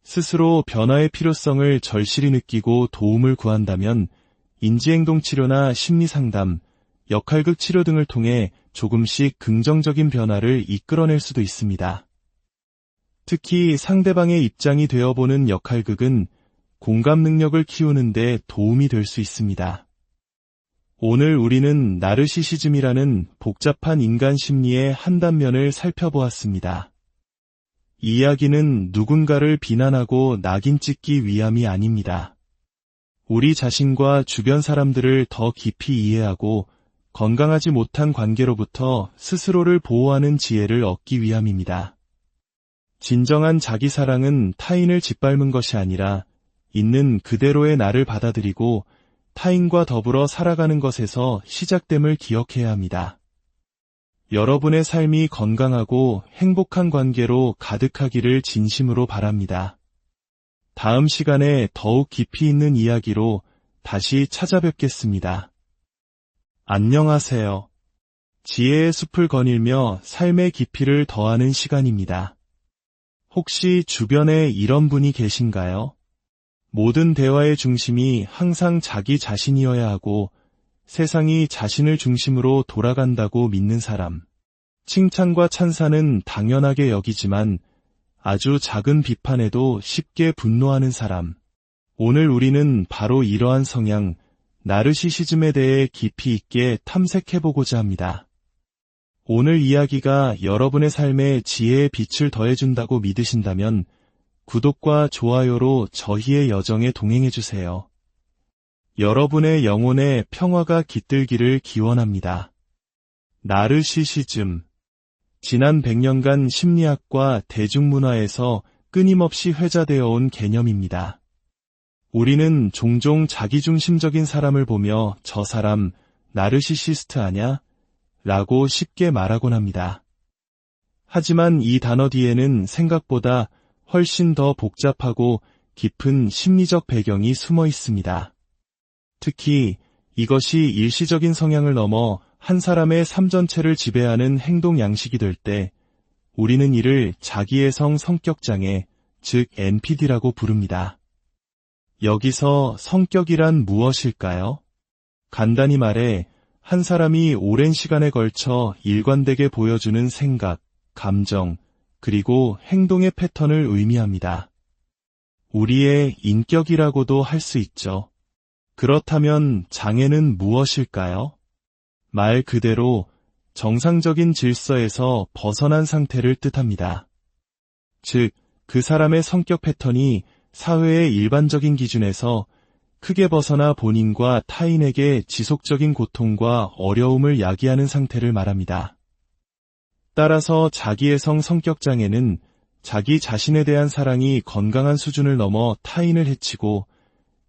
A: 스스로 변화의 필요성을 절실히 느끼고 도움을 구한다면 인지행동 치료나 심리상담, 역할극 치료 등을 통해 조금씩 긍정적인 변화를 이끌어낼 수도 있습니다. 특히 상대방의 입장이 되어보는 역할극은 공감 능력을 키우는 데 도움이 될 수 있습니다. 오늘 우리는 나르시시즘이라는 복잡한 인간 심리의 한 단면을 살펴보았습니다. 이 이야기는 누군가를 비난하고 낙인 찍기 위함이 아닙니다. 우리 자신과 주변 사람들을 더 깊이 이해하고 건강하지 못한 관계로부터 스스로를 보호하는 지혜를 얻기 위함입니다. 진정한 자기 사랑은 타인을 짓밟는 것이 아니라 있는 그대로의 나를 받아들이고 타인과 더불어 살아가는 것에서 시작됨을 기억해야 합니다. 여러분의 삶이 건강하고 행복한 관계로 가득하기를 진심으로 바랍니다. 다음 시간에 더욱 깊이 있는 이야기로 다시 찾아뵙겠습니다. 안녕하세요. 지혜의 숲을 거닐며 삶의 깊이를 더하는 시간입니다. 혹시 주변에 이런 분이 계신가요? 모든 대화의 중심이 항상 자기 자신이어야 하고 세상이 자신을 중심으로 돌아간다고 믿는 사람. 칭찬과 찬사는 당연하게 여기지만 아주 작은 비판에도 쉽게 분노하는 사람. 오늘 우리는 바로 이러한 성향, 나르시시즘에 대해 깊이 있게 탐색해보고자 합니다. 오늘 이야기가 여러분의 삶에 지혜의 빛을 더해준다고 믿으신다면 구독과 좋아요로 저희의 여정에 동행해주세요. 여러분의 영혼에 평화가 깃들기를 기원합니다. 나르시시즘. 지난 100년간 심리학과 대중문화에서 끊임없이 회자되어 온 개념입니다. 우리는 종종 자기중심적인 사람을 보며 저 사람 나르시시스트 아냐? 라고 쉽게 말하곤 합니다. 하지만 이 단어 뒤에는 생각보다 훨씬 더 복잡하고 깊은 심리적 배경이 숨어 있습니다. 특히 이것이 일시적인 성향을 넘어 한 사람의 삶 전체를 지배하는 행동 양식이 될 때 우리는 이를 자기애성 성격장애, 즉 NPD라고 부릅니다. 여기서 성격이란 무엇일까요? 간단히 말해 한 사람이 오랜 시간에 걸쳐 일관되게 보여주는 생각, 감정, 그리고 행동의 패턴을 의미합니다. 우리의 인격이라고도 할 수 있죠. 그렇다면 장애는 무엇일까요? 말 그대로 정상적인 질서에서 벗어난 상태를 뜻합니다. 즉, 그 사람의 성격 패턴이 사회의 일반적인 기준에서 크게 벗어나 본인과 타인에게 지속적인 고통과 어려움을 야기하는 상태를 말합니다. 따라서 자기애성 성격장애는 자기 자신에 대한 사랑이 건강한 수준을 넘어 타인을 해치고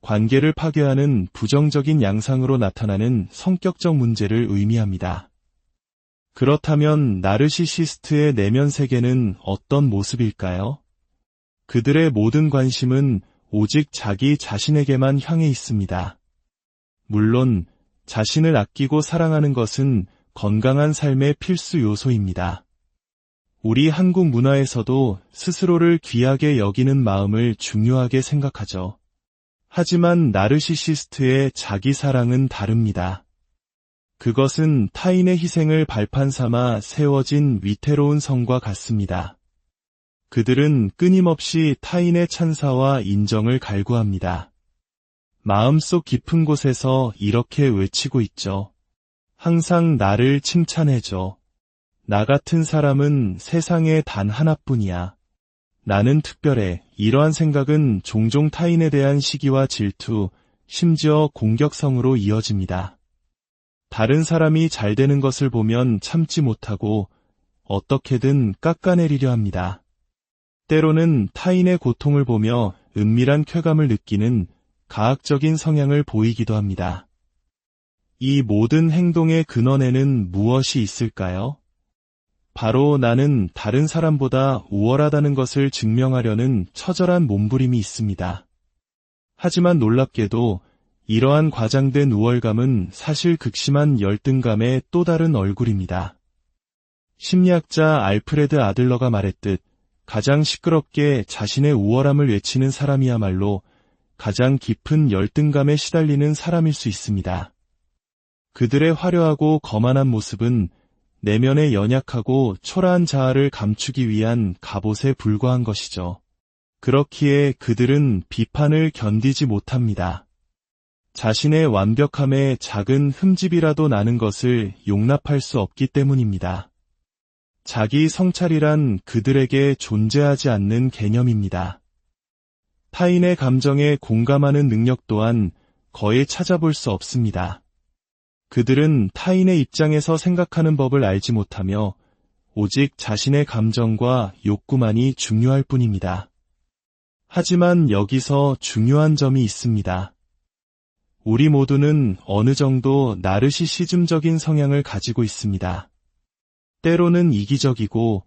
A: 관계를 파괴하는 부정적인 양상으로 나타나는 성격적 문제를 의미합니다. 그렇다면 나르시시스트의 내면 세계는 어떤 모습일까요? 그들의 모든 관심은 오직 자기 자신에게만 향해 있습니다. 물론 자신을 아끼고 사랑하는 것은 건강한 삶의 필수 요소입니다. 우리 한국 문화에서도 스스로를 귀하게 여기는 마음을 중요하게 생각하죠. 하지만 나르시시스트의 자기 사랑은 다릅니다. 그것은 타인의 희생을 발판 삼아 세워진 위태로운 성과 같습니다. 그들은 끊임없이 타인의 찬사와 인정을 갈구합니다. 마음속 깊은 곳에서 이렇게 외치고 있죠. 항상 나를 칭찬해줘. 나 같은 사람은 세상에 단 하나뿐이야. 나는 특별해. 이러한 생각은 종종 타인에 대한 시기와 질투, 심지어 공격성으로 이어집니다. 다른 사람이 잘 되는 것을 보면 참지 못하고 어떻게든 깎아내리려 합니다. 때로는 타인의 고통을 보며 은밀한 쾌감을 느끼는 가학적인 성향을 보이기도 합니다. 이 모든 행동의 근원에는 무엇이 있을까요? 바로 나는 다른 사람보다 우월하다는 것을 증명하려는 처절한 몸부림이 있습니다. 하지만 놀랍게도 이러한 과장된 우월감은 사실 극심한 열등감의 또 다른 얼굴입니다. 심리학자 알프레드 아들러가 말했듯 가장 시끄럽게 자신의 우월함을 외치는 사람이야말로 가장 깊은 열등감에 시달리는 사람일 수 있습니다. 그들의 화려하고 거만한 모습은 내면의 연약하고 초라한 자아를 감추기 위한 갑옷에 불과한 것이죠. 그렇기에 그들은 비판을 견디지 못합니다. 자신의 완벽함에 작은 흠집이라도 나는 것을 용납할 수 없기 때문입니다. 자기 성찰이란 그들에게 존재하지 않는 개념입니다. 타인의 감정에 공감하는 능력 또한 거의 찾아볼 수 없습니다. 그들은 타인의 입장에서 생각하는 법을 알지 못하며 오직 자신의 감정과 욕구만이 중요할 뿐입니다. 하지만 여기서 중요한 점이 있습니다. 우리 모두는 어느 정도 나르시시즘적인 성향을 가지고 있습니다. 때로는 이기적이고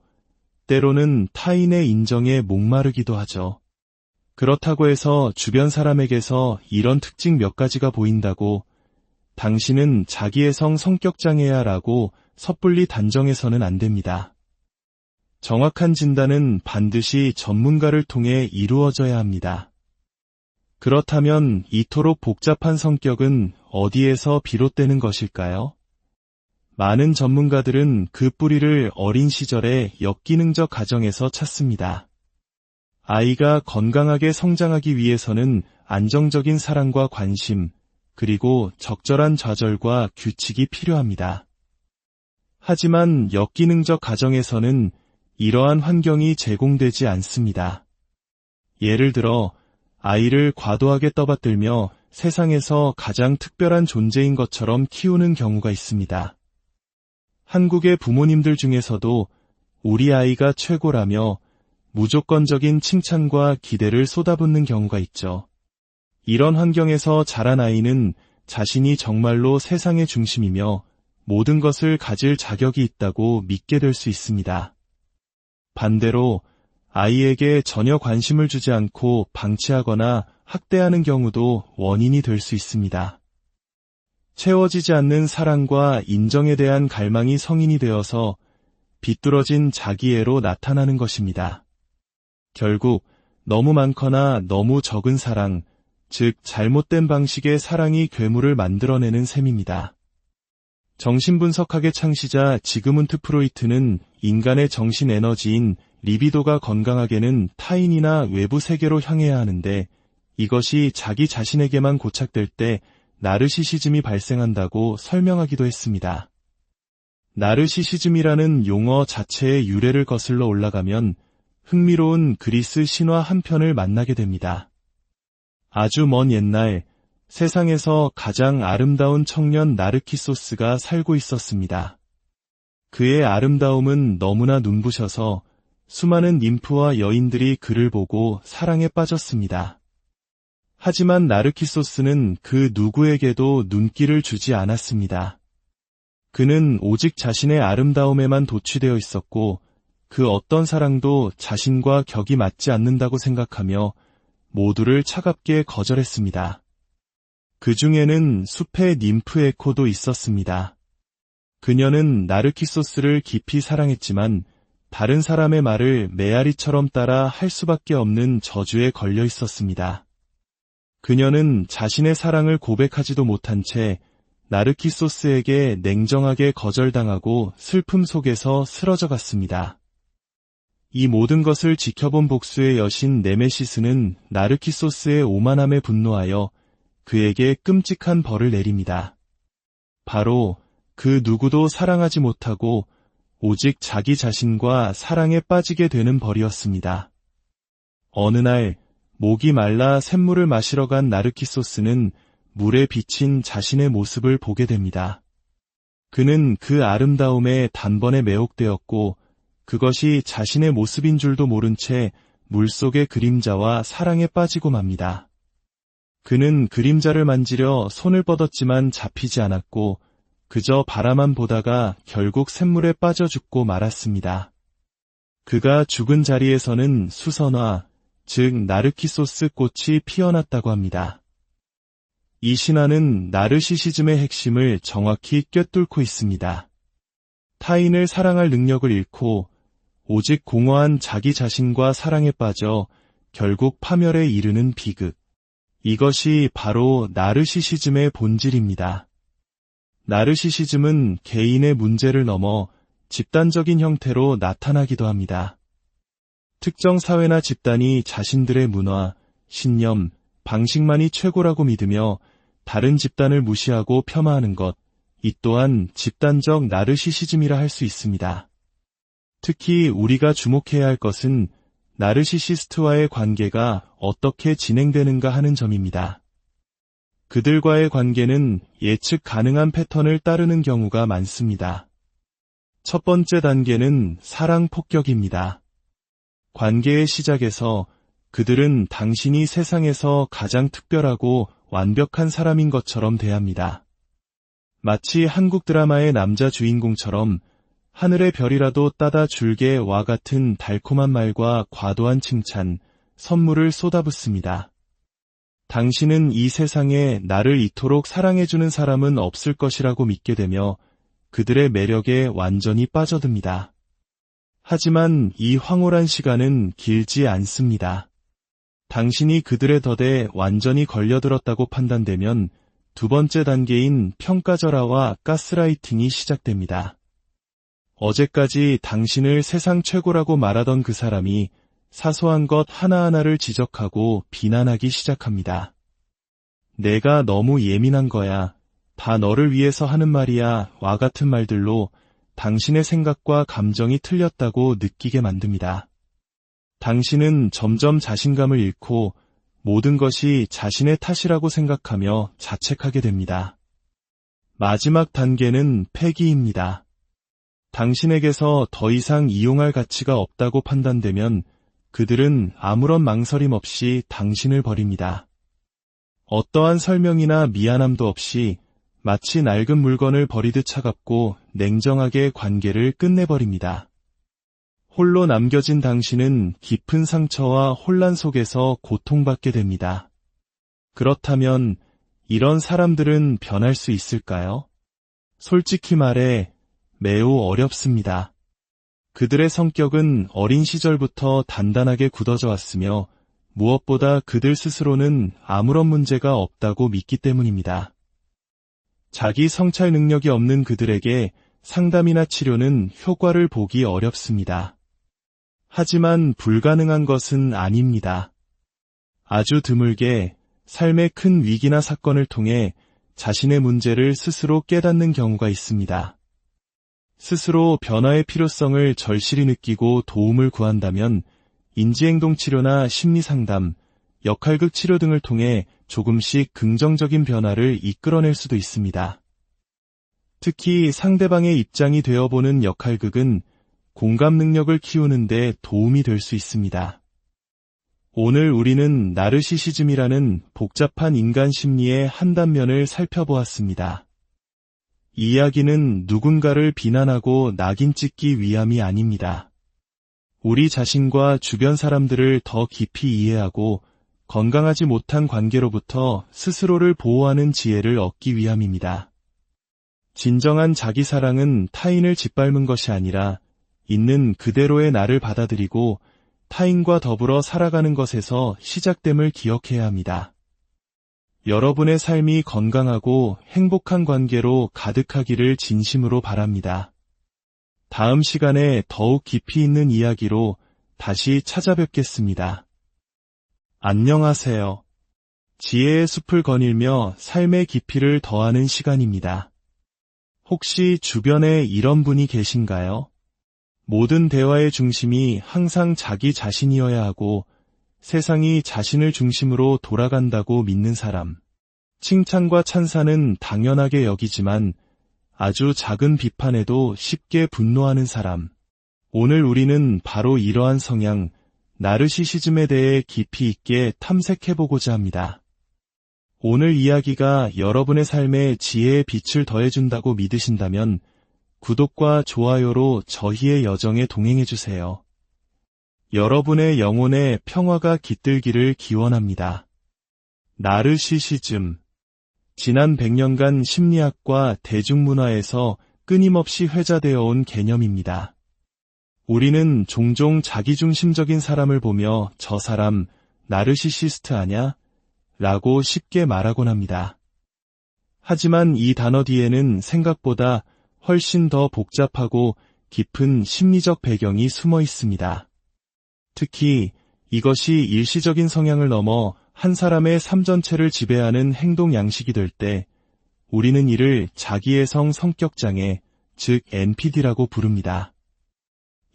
A: 때로는 타인의 인정에 목마르기도 하죠. 그렇다고 해서 주변 사람에게서 이런 특징 몇 가지가 보인다고 당신은 자기애성 성격장애야 라고 섣불리 단정해서는 안 됩니다. 정확한 진단은 반드시 전문가를 통해 이루어져야 합니다. 그렇다면 이토록 복잡한 성격은 어디에서 비롯되는 것일까요? 많은 전문가들은 그 뿌리를 어린 시절의 역기능적 가정에서 찾습니다. 아이가 건강하게 성장하기 위해서는 안정적인 사랑과 관심, 그리고 적절한 좌절과 규칙이 필요합니다. 하지만 역기능적 가정에서는 이러한 환경이 제공되지 않습니다. 예를 들어 아이를 과도하게 떠받들며 세상에서 가장 특별한 존재인 것처럼 키우는 경우가 있습니다. 한국의 부모님들 중에서도 우리 아이가 최고라며 무조건적인 칭찬과 기대를 쏟아붓는 경우가 있죠. 이런 환경에서 자란 아이는 자신이 정말로 세상의 중심이며 모든 것을 가질 자격이 있다고 믿게 될 수 있습니다. 반대로 아이에게 전혀 관심을 주지 않고 방치하거나 학대하는 경우도 원인이 될 수 있습니다. 채워지지 않는 사랑과 인정에 대한 갈망이 성인이 되어서 비뚤어진 자기애로 나타나는 것입니다. 결국 너무 많거나 너무 적은 사랑, 즉 잘못된 방식의 사랑이 괴물을 만들어내는 셈입니다. 정신분석학의 창시자 지그문트 프로이트는 인간의 정신 에너지인 리비도가 건강하게는 타인이나 외부 세계로 향해야 하는데 이것이 자기 자신에게만 고착될 때 나르시시즘이 발생한다고 설명하기도 했습니다. 나르시시즘이라는 용어 자체의 유래를 거슬러 올라가면 흥미로운 그리스 신화 한 편을 만나게 됩니다. 아주 먼 옛날 세상에서 가장 아름다운 청년 나르키소스가 살고 있었습니다. 그의 아름다움은 너무나 눈부셔서 수많은 님프와 여인들이 그를 보고 사랑에 빠졌습니다. 하지만 나르키소스는 그 누구에게도 눈길을 주지 않았습니다. 그는 오직 자신의 아름다움에만 도취되어 있었고 그 어떤 사랑도 자신과 격이 맞지 않는다고 생각하며 모두를 차갑게 거절했습니다. 그 중에는 숲의 님프 에코도 있었습니다. 그녀는 나르키소스를 깊이 사랑했지만 다른 사람의 말을 메아리처럼 따라 할 수밖에 없는 저주에 걸려 있었습니다. 그녀는 자신의 사랑을 고백하지도 못한 채 나르키소스에게 냉정하게 거절당하고 슬픔 속에서 쓰러져 갔습니다. 이 모든 것을 지켜본 복수의 여신 네메시스는 나르키소스의 오만함에 분노하여 그에게 끔찍한 벌을 내립니다. 바로 그 누구도 사랑하지 못하고 오직 자기 자신과 사랑에 빠지게 되는 벌이었습니다. 어느 날 목이 말라 샘물을 마시러 간 나르키소스는 물에 비친 자신의 모습을 보게 됩니다. 그는 그 아름다움에 단번에 매혹되었고 그것이 자신의 모습인 줄도 모른 채 물속의 그림자와 사랑에 빠지고 맙니다. 그는 그림자를 만지려 손을 뻗었지만 잡히지 않았고 그저 바라만 보다가 결국 샘물에 빠져 죽고 말았습니다. 그가 죽은 자리에서는 수선화, 즉 나르키소스 꽃이 피어났다고 합니다. 이 신화는 나르시시즘의 핵심을 정확히 꿰뚫고 있습니다. 타인을 사랑할 능력을 잃고 오직 공허한 자기 자신과 사랑에 빠져 결국 파멸에 이르는 비극. 이것이 바로 나르시시즘의 본질입니다. 나르시시즘은 개인의 문제를 넘어 집단적인 형태로 나타나기도 합니다. 특정 사회나 집단이 자신들의 문화, 신념, 방식만이 최고라고 믿으며 다른 집단을 무시하고 폄하하는 것, 이 또한 집단적 나르시시즘이라 할 수 있습니다. 특히 우리가 주목해야 할 것은 나르시시스트와의 관계가 어떻게 진행되는가 하는 점입니다. 그들과의 관계는 예측 가능한 패턴을 따르는 경우가 많습니다. 첫 번째 단계는 사랑 폭격입니다. 관계의 시작에서 그들은 당신이 세상에서 가장 특별하고 완벽한 사람인 것처럼 대합니다. 마치 한국 드라마의 남자 주인공처럼 하늘의 별이라도 따다 줄게와 같은 달콤한 말과 과도한 칭찬, 선물을 쏟아붓습니다. 당신은 이 세상에 나를 이토록 사랑해주는 사람은 없을 것이라고 믿게 되며 그들의 매력에 완전히 빠져듭니다. 하지만 이 황홀한 시간은 길지 않습니다. 당신이 그들의 덫에 완전히 걸려들었다고 판단되면 두 번째 단계인 평가절하와 가스라이팅이 시작됩니다. 어제까지 당신을 세상 최고라고 말하던 그 사람이 사소한 것 하나하나를 지적하고 비난하기 시작합니다. 내가 너무 예민한 거야. 다 너를 위해서 하는 말이야. 와 같은 말들로 당신의 생각과 감정이 틀렸다고 느끼게 만듭니다. 당신은 점점 자신감을 잃고 모든 것이 자신의 탓이라고 생각하며 자책하게 됩니다. 마지막 단계는 폐기입니다. 당신에게서 더 이상 이용할 가치가 없다고 판단되면 그들은 아무런 망설임 없이 당신을 버립니다. 어떠한 설명이나 미안함도 없이 마치 낡은 물건을 버리듯 차갑고 냉정하게 관계를 끝내버립니다. 홀로 남겨진 당신은 깊은 상처와 혼란 속에서 고통받게 됩니다. 그렇다면 이런 사람들은 변할 수 있을까요? 솔직히 말해 매우 어렵습니다. 그들의 성격은 어린 시절부터 단단하게 굳어져 왔으며 무엇보다 그들 스스로는 아무런 문제가 없다고 믿기 때문입니다. 자기 성찰 능력이 없는 그들에게 상담이나 치료는 효과를 보기 어렵습니다. 하지만 불가능한 것은 아닙니다. 아주 드물게 삶의 큰 위기나 사건을 통해 자신의 문제를 스스로 깨닫는 경우가 있습니다. 스스로 변화의 필요성을 절실히 느끼고 도움을 구한다면 인지행동 치료나 심리상담, 역할극 치료 등을 통해 조금씩 긍정적인 변화를 이끌어낼 수도 있습니다. 특히 상대방의 입장이 되어보는 역할극은 공감 능력을 키우는 데 도움이 될 수 있습니다. 오늘 우리는 나르시시즘이라는 복잡한 인간 심리의 한 단면을 살펴보았습니다. 이 이야기는 누군가를 비난하고 낙인 찍기 위함이 아닙니다. 우리 자신과 주변 사람들을 더 깊이 이해하고 건강하지 못한 관계로부터 스스로를 보호하는 지혜를 얻기 위함입니다. 진정한 자기사랑은 타인을 짓밟는 것이 아니라 있는 그대로의 나를 받아들이고 타인과 더불어 살아가는 것에서 시작됨을 기억해야 합니다. 여러분의 삶이 건강하고 행복한 관계로 가득하기를 진심으로 바랍니다. 다음 시간에 더욱 깊이 있는 이야기로 다시 찾아뵙겠습니다. 안녕하세요. 지혜의 숲을 거닐며 삶의 깊이를 더하는 시간입니다. 혹시 주변에 이런 분이 계신가요? 모든 대화의 중심이 항상 자기 자신이어야 하고 세상이 자신을 중심으로 돌아간다고 믿는 사람. 칭찬과 찬사는 당연하게 여기지만 아주 작은 비판에도 쉽게 분노하는 사람. 오늘 우리는 바로 이러한 성향, 나르시시즘에 대해 깊이 있게 탐색해보고자 합니다. 오늘 이야기가 여러분의 삶에 지혜의 빛을 더해준다고 믿으신다면 구독과 좋아요로 저희의 여정에 동행해주세요. 여러분의 영혼에 평화가 깃들기를 기원합니다. 나르시시즘. 지난 100년간 심리학과 대중문화에서 끊임없이 회자되어 온 개념입니다. 우리는 종종 자기중심적인 사람을 보며 저 사람 나르시시스트 아냐? 라고 쉽게 말하곤 합니다. 하지만 이 단어 뒤에는 생각보다 훨씬 더 복잡하고 깊은 심리적 배경이 숨어 있습니다. 특히 이것이 일시적인 성향을 넘어 한 사람의 삶 전체를 지배하는 행동 양식이 될 때 우리는 이를 자기애성 성격장애, 즉 NPD라고 부릅니다.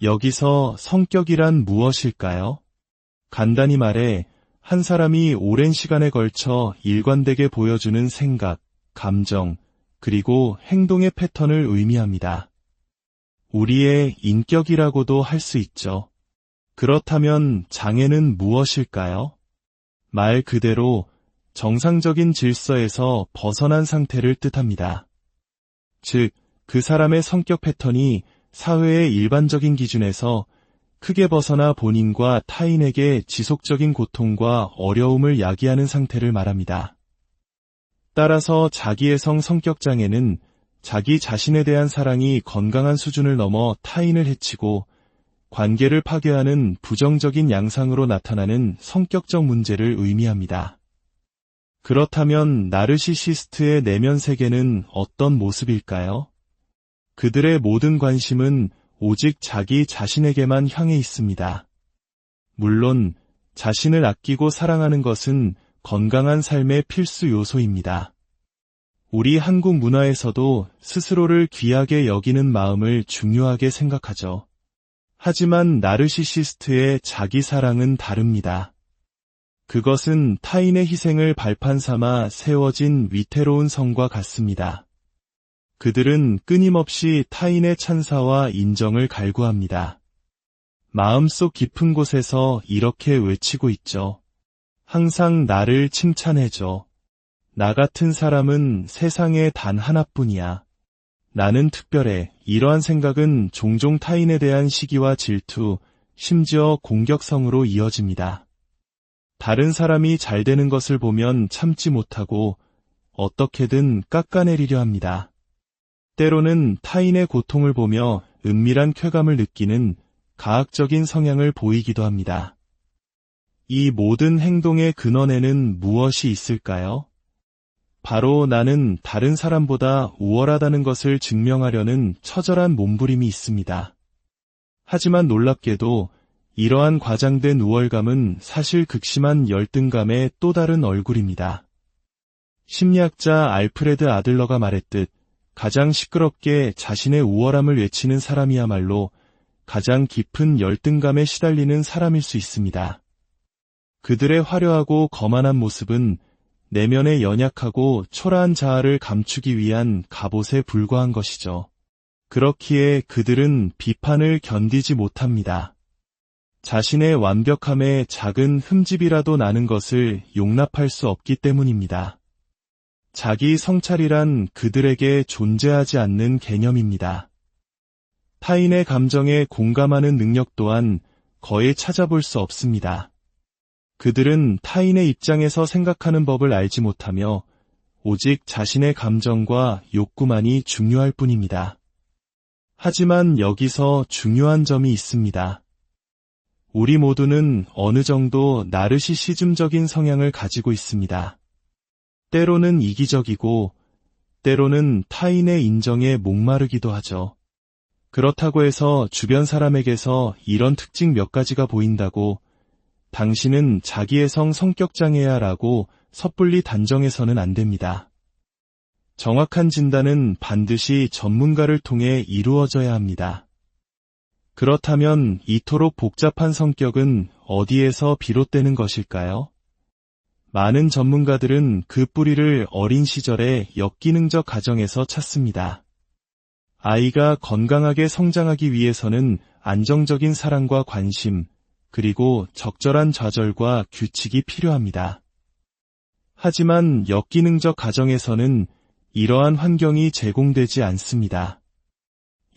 A: 여기서 성격이란 무엇일까요? 간단히 말해 한 사람이 오랜 시간에 걸쳐 일관되게 보여주는 생각, 감정, 그리고 행동의 패턴을 의미합니다. 우리의 인격이라고도 할 수 있죠. 그렇다면 장애는 무엇일까요? 말 그대로 정상적인 질서에서 벗어난 상태를 뜻합니다. 즉, 그 사람의 성격 패턴이 사회의 일반적인 기준에서 크게 벗어나 본인과 타인에게 지속적인 고통과 어려움을 야기하는 상태를 말합니다. 따라서 자기애성 성격장애는 자기 자신에 대한 사랑이 건강한 수준을 넘어 타인을 해치고 관계를 파괴하는 부정적인 양상으로 나타나는 성격적 문제를 의미합니다. 그렇다면 나르시시스트의 내면 세계는 어떤 모습일까요? 그들의 모든 관심은 오직 자기 자신에게만 향해 있습니다. 물론 자신을 아끼고 사랑하는 것은 건강한 삶의 필수 요소입니다. 우리 한국 문화에서도 스스로를 귀하게 여기는 마음을 중요하게 생각하죠. 하지만 나르시시스트의 자기 사랑은 다릅니다. 그것은 타인의 희생을 발판 삼아 세워진 위태로운 성과 같습니다. 그들은 끊임없이 타인의 찬사와 인정을 갈구합니다. 마음속 깊은 곳에서 이렇게 외치고 있죠. 항상 나를 칭찬해줘. 나 같은 사람은 세상에 단 하나뿐이야. 나는 특별해. 이러한 생각은 종종 타인에 대한 시기와 질투, 심지어 공격성으로 이어집니다. 다른 사람이 잘 되는 것을 보면 참지 못하고 어떻게든 깎아내리려 합니다. 때로는 타인의 고통을 보며 은밀한 쾌감을 느끼는 가학적인 성향을 보이기도 합니다. 이 모든 행동의 근원에는 무엇이 있을까요? 바로 나는 다른 사람보다 우월하다는 것을 증명하려는 처절한 몸부림이 있습니다. 하지만 놀랍게도 이러한 과장된 우월감은 사실 극심한 열등감의 또 다른 얼굴입니다. 심리학자 알프레드 아들러가 말했듯 가장 시끄럽게 자신의 우월함을 외치는 사람이야말로 가장 깊은 열등감에 시달리는 사람일 수 있습니다. 그들의 화려하고 거만한 모습은 내면의 연약하고 초라한 자아를 감추기 위한 갑옷에 불과한 것이죠. 그렇기에 그들은 비판을 견디지 못합니다. 자신의 완벽함에 작은 흠집이라도 나는 것을 용납할 수 없기 때문입니다. 자기 성찰이란 그들에게 존재하지 않는 개념입니다. 타인의 감정에 공감하는 능력 또한 거의 찾아볼 수 없습니다. 그들은 타인의 입장에서 생각하는 법을 알지 못하며 오직 자신의 감정과 욕구만이 중요할 뿐입니다. 하지만 여기서 중요한 점이 있습니다. 우리 모두는 어느 정도 나르시시즘적인 성향을 가지고 있습니다. 때로는 이기적이고 때로는 타인의 인정에 목마르기도 하죠. 그렇다고 해서 주변 사람에게서 이런 특징 몇 가지가 보인다고 당신은 자기애성 성격장애야 라고 섣불리 단정해서는 안 됩니다. 정확한 진단은 반드시 전문가를 통해 이루어져야 합니다. 그렇다면 이토록 복잡한 성격은 어디에서 비롯되는 것일까요? 많은 전문가들은 그 뿌리를 어린 시절의 역기능적 가정에서 찾습니다. 아이가 건강하게 성장하기 위해서는 안정적인 사랑과 관심, 그리고 적절한 좌절과 규칙이 필요합니다. 하지만 역기능적 가정에서는 이러한 환경이 제공되지 않습니다.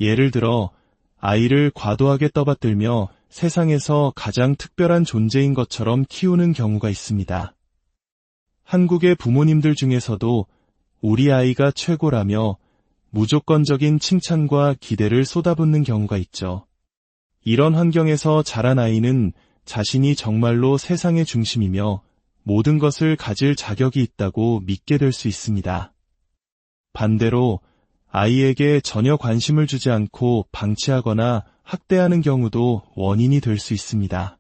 A: 예를 들어 아이를 과도하게 떠받들며 세상에서 가장 특별한 존재인 것처럼 키우는 경우가 있습니다. 한국의 부모님들 중에서도 우리 아이가 최고라며 무조건적인 칭찬과 기대를 쏟아붓는 경우가 있죠. 이런 환경에서 자란 아이는 자신이 정말로 세상의 중심이며 모든 것을 가질 자격이 있다고 믿게 될 수 있습니다. 반대로 아이에게 전혀 관심을 주지 않고 방치하거나 학대하는 경우도 원인이 될 수 있습니다.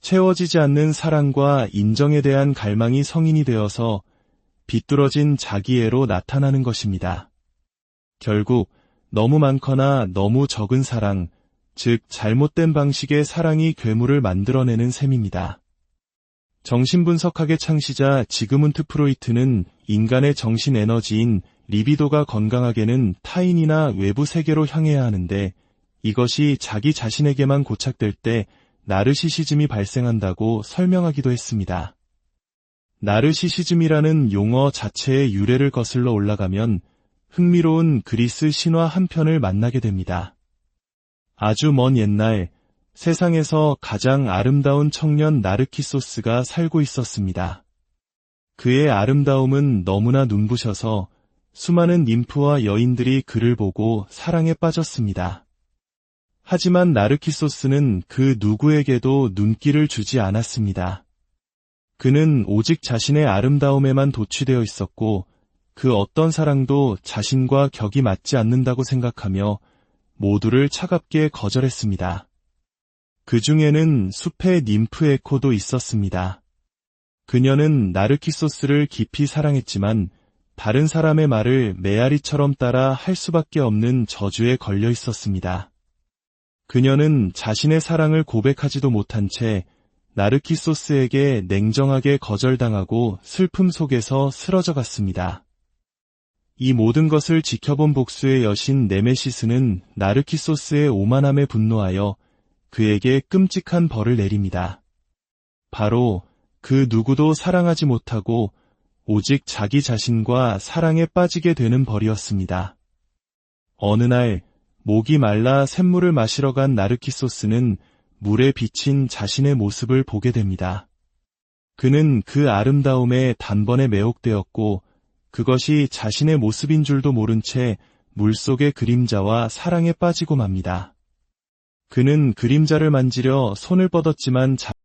A: 채워지지 않는 사랑과 인정에 대한 갈망이 성인이 되어서 비뚤어진 자기애로 나타나는 것입니다. 결국 너무 많거나 너무 적은 사랑, 즉 잘못된 방식의 사랑이 괴물을 만들어내는 셈입니다. 정신분석학의 창시자 지그문트 프로이트는 인간의 정신 에너지인 리비도가 건강하게는 타인이나 외부 세계로 향해야 하는데 이것이 자기 자신에게만 고착될 때 나르시시즘이 발생한다고 설명하기도 했습니다. 나르시시즘이라는 용어 자체의 유래를 거슬러 올라가면 흥미로운 그리스 신화 한 편을 만나게 됩니다. 아주 먼 옛날 세상에서 가장 아름다운 청년 나르키소스가 살고 있었습니다. 그의 아름다움은 너무나 눈부셔서 수많은 님프와 여인들이 그를 보고 사랑에 빠졌습니다. 하지만 나르키소스는 그 누구에게도 눈길을 주지 않았습니다. 그는 오직 자신의 아름다움에만 도취되어 있었고 그 어떤 사랑도 자신과 격이 맞지 않는다고 생각하며 모두를 차갑게 거절했습니다. 그 중에는 숲의 님프 에코도 있었습니다. 그녀는 나르키소스를 깊이 사랑했지만 다른 사람의 말을 메아리처럼 따라 할 수밖에 없는 저주에 걸려 있었습니다. 그녀는 자신의 사랑을 고백하지도 못한 채 나르키소스에게 냉정하게 거절당하고 슬픔 속에서 쓰러져 갔습니다. 이 모든 것을 지켜본 복수의 여신 네메시스는 나르키소스의 오만함에 분노하여 그에게 끔찍한 벌을 내립니다. 바로 그 누구도 사랑하지 못하고 오직 자기 자신과 사랑에 빠지게 되는 벌이었습니다. 어느 날 목이 말라 샘물을 마시러 간 나르키소스는 물에 비친 자신의 모습을 보게 됩니다. 그는 그 아름다움에 단번에 매혹되었고 그것이 자신의 모습인 줄도 모른 채 물속의 그림자와 사랑에 빠지고 맙니다. 그는 그림자를 만지려 손을 뻗었지만